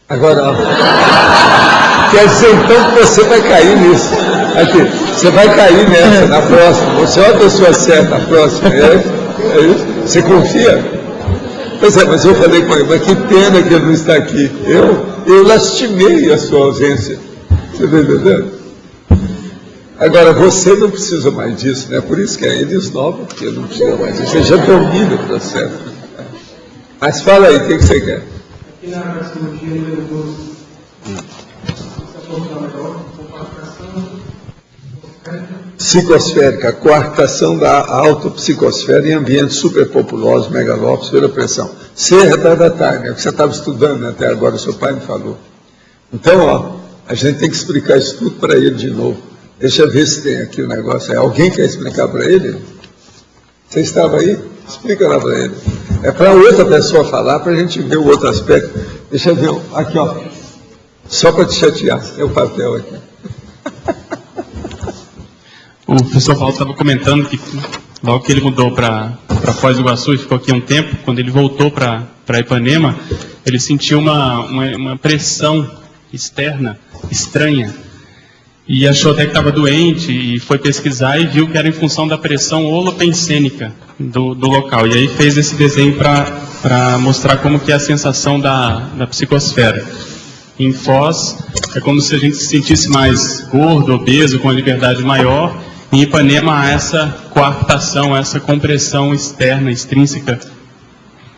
Agora, quer dizer então que você vai cair nisso. Aqui, você vai cair nessa, na próxima. Você é uma pessoa certa, na próxima. É isso? Você confia? Pois é, mas eu falei com ele, mas que pena que ele não está aqui. Eu lastimei a sua ausência. Você está entendendo? Agora, você não precisa mais disso, né? Por isso que eles novos, porque não precisa mais disso. Você já domina o processo. Mas fala aí, o que você quer? Aqui na arqueologia número 12, psicosférica, a coartação da autopsicosfera em ambientes superpopulosos, megalópolis, pela pressão. Ser retardatário, é o que você estava estudando, né, até agora, o seu pai me falou. Então, a gente tem que explicar isso tudo para ele de novo. Deixa eu ver se tem aqui o negócio. Alguém quer explicar para ele? Você estava aí? Explica lá para ele. É para outra pessoa falar, para a gente ver o outro aspecto. Deixa eu ver, aqui ó, só para te chatear, tem o papel aqui. O professor Paulo estava comentando que logo que ele mudou para Foz do Iguaçu e ficou aqui um tempo, quando ele voltou para Ipanema, ele sentiu uma pressão externa, estranha, e achou até que estava doente, e foi pesquisar e viu que era em função da pressão holopensênica do local. E aí fez esse desenho para mostrar como que é a sensação da psicosfera. Em Foz, é como se a gente se sentisse mais gordo, obeso, com a liberdade maior. Em Ipanema há essa coartação, essa compressão externa, extrínseca,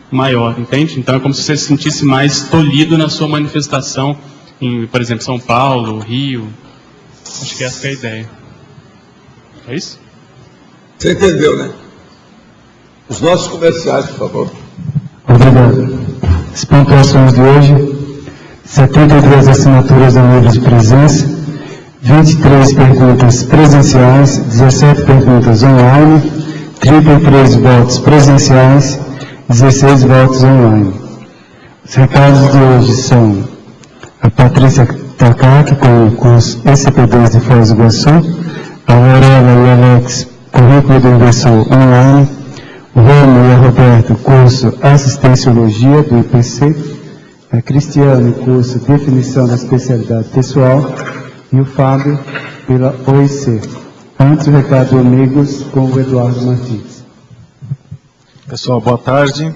maior, entende? Então é como se você se sentisse mais tolhido na sua manifestação em, por exemplo, São Paulo, Rio. Acho que essa é a ideia. É isso? Você entendeu, né? Os nossos comerciais, por favor. Obrigado. As pontuações de hoje: 73 assinaturas da livre de presença, 23 perguntas presenciais, 17 perguntas online, 33 votos presenciais, 16 votos online. Os recados de hoje são a Patrícia Takaki com os SCP-2 de Foz do Iguaçu, a Lorena e Alex, currículo do inversor online, o Romo e a Roberto, curso Assistenciologia do IPC, a Cristiane, curso Definição da Especialidade Pessoal, e o Fábio pela OIC. Antes, o recado, amigos, com o Eduardo Martins. Pessoal, boa tarde.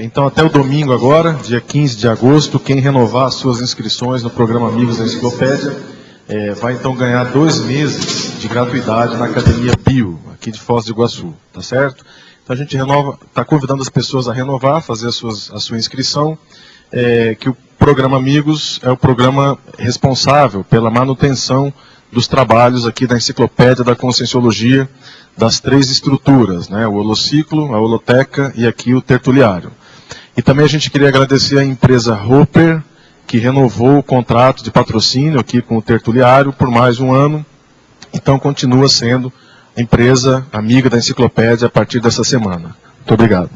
Então, até o domingo agora, dia 15 de agosto, quem renovar as suas inscrições no programa Amigos da Enciclopédia vai então ganhar 2 meses de gratuidade na Academia Bio, aqui de Foz do Iguaçu, tá certo? Então a gente está convidando as pessoas a renovar, fazer a sua inscrição, que o programa Amigos é o programa responsável pela manutenção dos trabalhos aqui da Enciclopédia da Conscienciologia, das 3 estruturas, né? O Holociclo, a Holoteca e aqui o Tertuliário. E também a gente queria agradecer à empresa Roper, que renovou o contrato de patrocínio aqui com o Tertuliário por mais um ano. Então continua sendo a empresa amiga da Enciclopédia a partir dessa semana. Muito obrigado.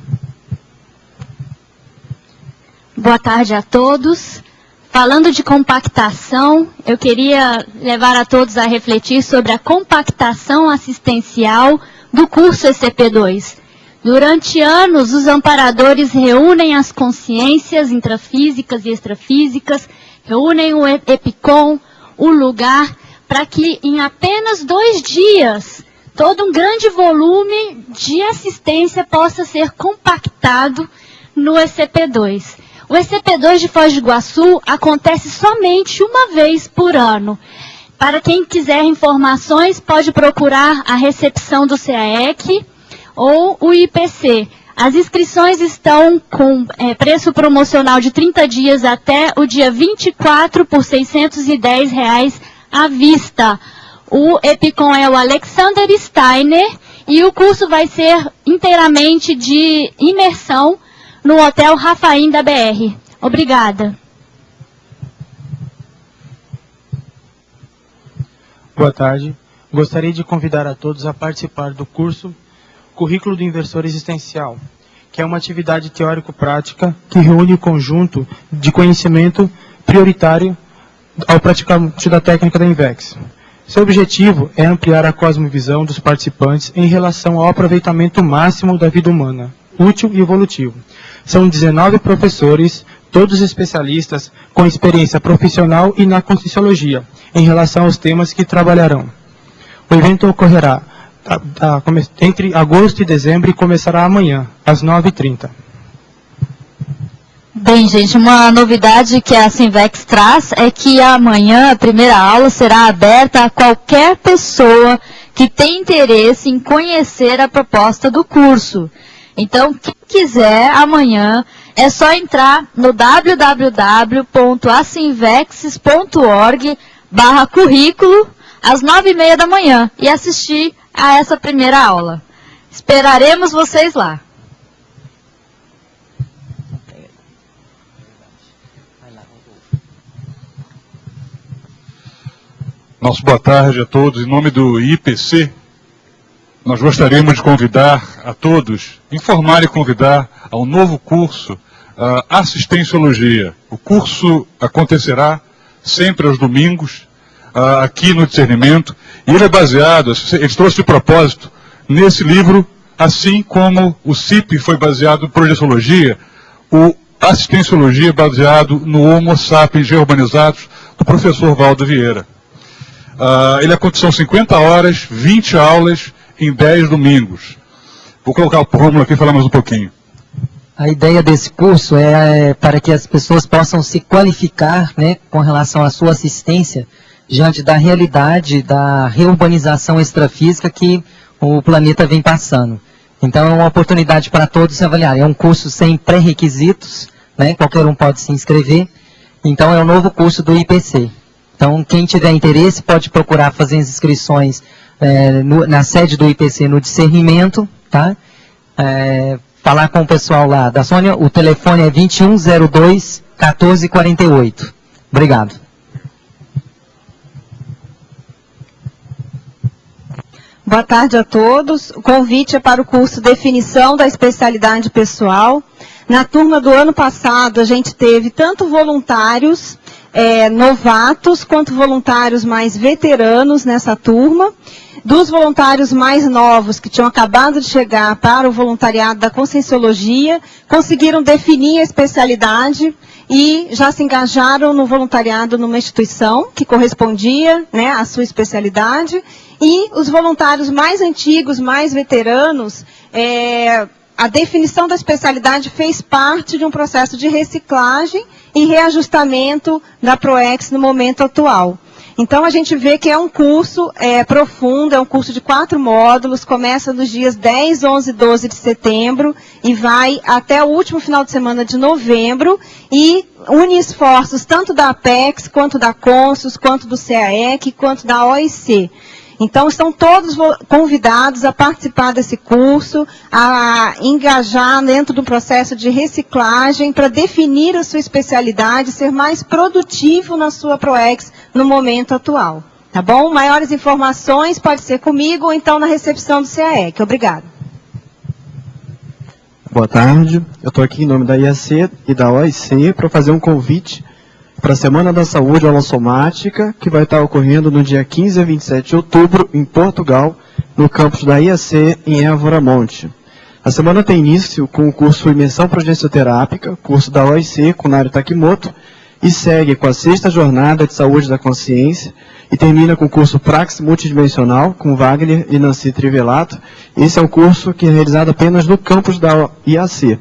Boa tarde a todos. Falando de compactação, eu queria levar a todos a refletir sobre a compactação assistencial do curso ECP2. Durante anos, os amparadores reúnem as consciências intrafísicas e extrafísicas, reúnem o EPICOM, o lugar, para que em apenas 2 dias, todo um grande volume de assistência possa ser compactado no ECP2. O ECP2 de Foz do Iguaçu acontece somente uma vez por ano. Para quem quiser informações, pode procurar a recepção do CAEC ou o IPC. As inscrições estão com preço promocional de 30 dias até o dia 24 por R$ 610 à vista. O EPICOM é o Alexander Steiner e o curso vai ser inteiramente de imersão no Hotel Rafaim da BR. Obrigada. Boa tarde. Gostaria de convidar a todos a participar do curso Currículo do Inversor Existencial, que é uma atividade teórico-prática que reúne o conjunto de conhecimento prioritário ao praticante da técnica da INVEX. Seu objetivo é ampliar a cosmovisão dos participantes em relação ao aproveitamento máximo da vida humana, útil e evolutivo. São 19 professores, todos especialistas com experiência profissional e na Conscienciologia, em relação aos temas que trabalharão. O evento ocorrerá entre agosto e dezembro e começará amanhã, às 9h30. Bem, gente, uma novidade que a Sinvex traz é que amanhã a primeira aula será aberta a qualquer pessoa que tem interesse em conhecer a proposta do curso. Então, quem quiser, amanhã, é só entrar no www.asinvexes.org/currículo às 9h30 da manhã e assistir a essa primeira aula. Esperaremos vocês lá. Nosso boa tarde a todos. Em nome do IPC, nós gostaríamos de convidar a todos, informar e convidar ao novo curso Assistenciologia. O curso acontecerá sempre aos domingos, aqui no Discernimento, e ele é baseado, ele trouxe de propósito, nesse livro, assim como o CIP foi baseado em Projeciologia, o Assistenciologia é baseado no Homo Sapiens Reurbanizados, do professor Valdo Vieira. Ele aconteceu 50 horas, 20 aulas, em 10 domingos. Vou colocar o Rômulo aqui e falar mais um pouquinho. A ideia desse curso é para que as pessoas possam se qualificar, né, com relação à sua assistência diante da realidade da reurbanização extrafísica que o planeta vem passando. Então é uma oportunidade para todos se avaliarem. É um curso sem pré-requisitos, né, qualquer um pode se inscrever. Então é um novo curso do IPC. Então quem tiver interesse pode procurar fazer as inscrições na sede do IPC no Discernimento, tá? Falar com o pessoal lá da Sônia, o telefone é 2102-1448. Obrigado. Boa tarde a todos. O convite é para o curso Definição da Especialidade Pessoal. Na turma do ano passado, a gente teve tanto voluntários novatos, quanto voluntários mais veteranos nessa turma. Dos voluntários mais novos, que tinham acabado de chegar para o voluntariado da Conscienciologia, conseguiram definir a especialidade e já se engajaram no voluntariado numa instituição que correspondia, né, à sua especialidade. E os voluntários mais antigos, mais veteranos, a definição da especialidade fez parte de um processo de reciclagem e reajustamento da PROEX no momento atual. Então, a gente vê que é um curso profundo, é um curso de 4 módulos, começa nos dias 10, 11 e 12 de setembro e vai até o último final de semana de novembro e une esforços tanto da APEX, quanto da Consus, quanto do CAEC, quanto da OIC. Então, estão todos convidados a participar desse curso, a engajar dentro do processo de reciclagem para definir a sua especialidade, ser mais produtivo na sua PROEX no momento atual. Tá bom? Maiores informações pode ser comigo ou então na recepção do CAEC. Obrigada. Boa tarde. Eu estou aqui em nome da IAC e da OIC para fazer um convite para a Semana da Saúde Holossomática, que vai estar ocorrendo no dia 15 a 27 de outubro, em Portugal, no campus da IAC, em Évora Monte. A semana tem início com o curso Imersão Progencioterápica, curso da OIC, com Nário Takimoto, e segue com a 6ª Jornada de Saúde da Consciência, e termina com o curso Praxis Multidimensional, com Wagner e Nancy Trivelato. Esse é um curso que é realizado apenas no campus da IAC.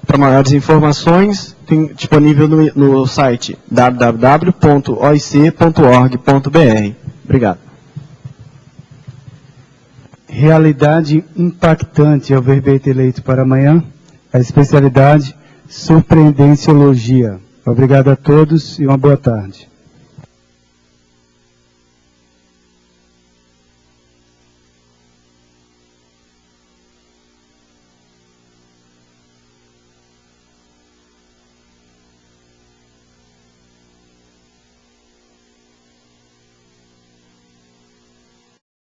Para maiores informações, tem disponível no site www.oic.org.br. Obrigado. Realidade impactante é o verbete eleito para amanhã. A especialidade Surpreendenciologia. Obrigado a todos e uma boa tarde.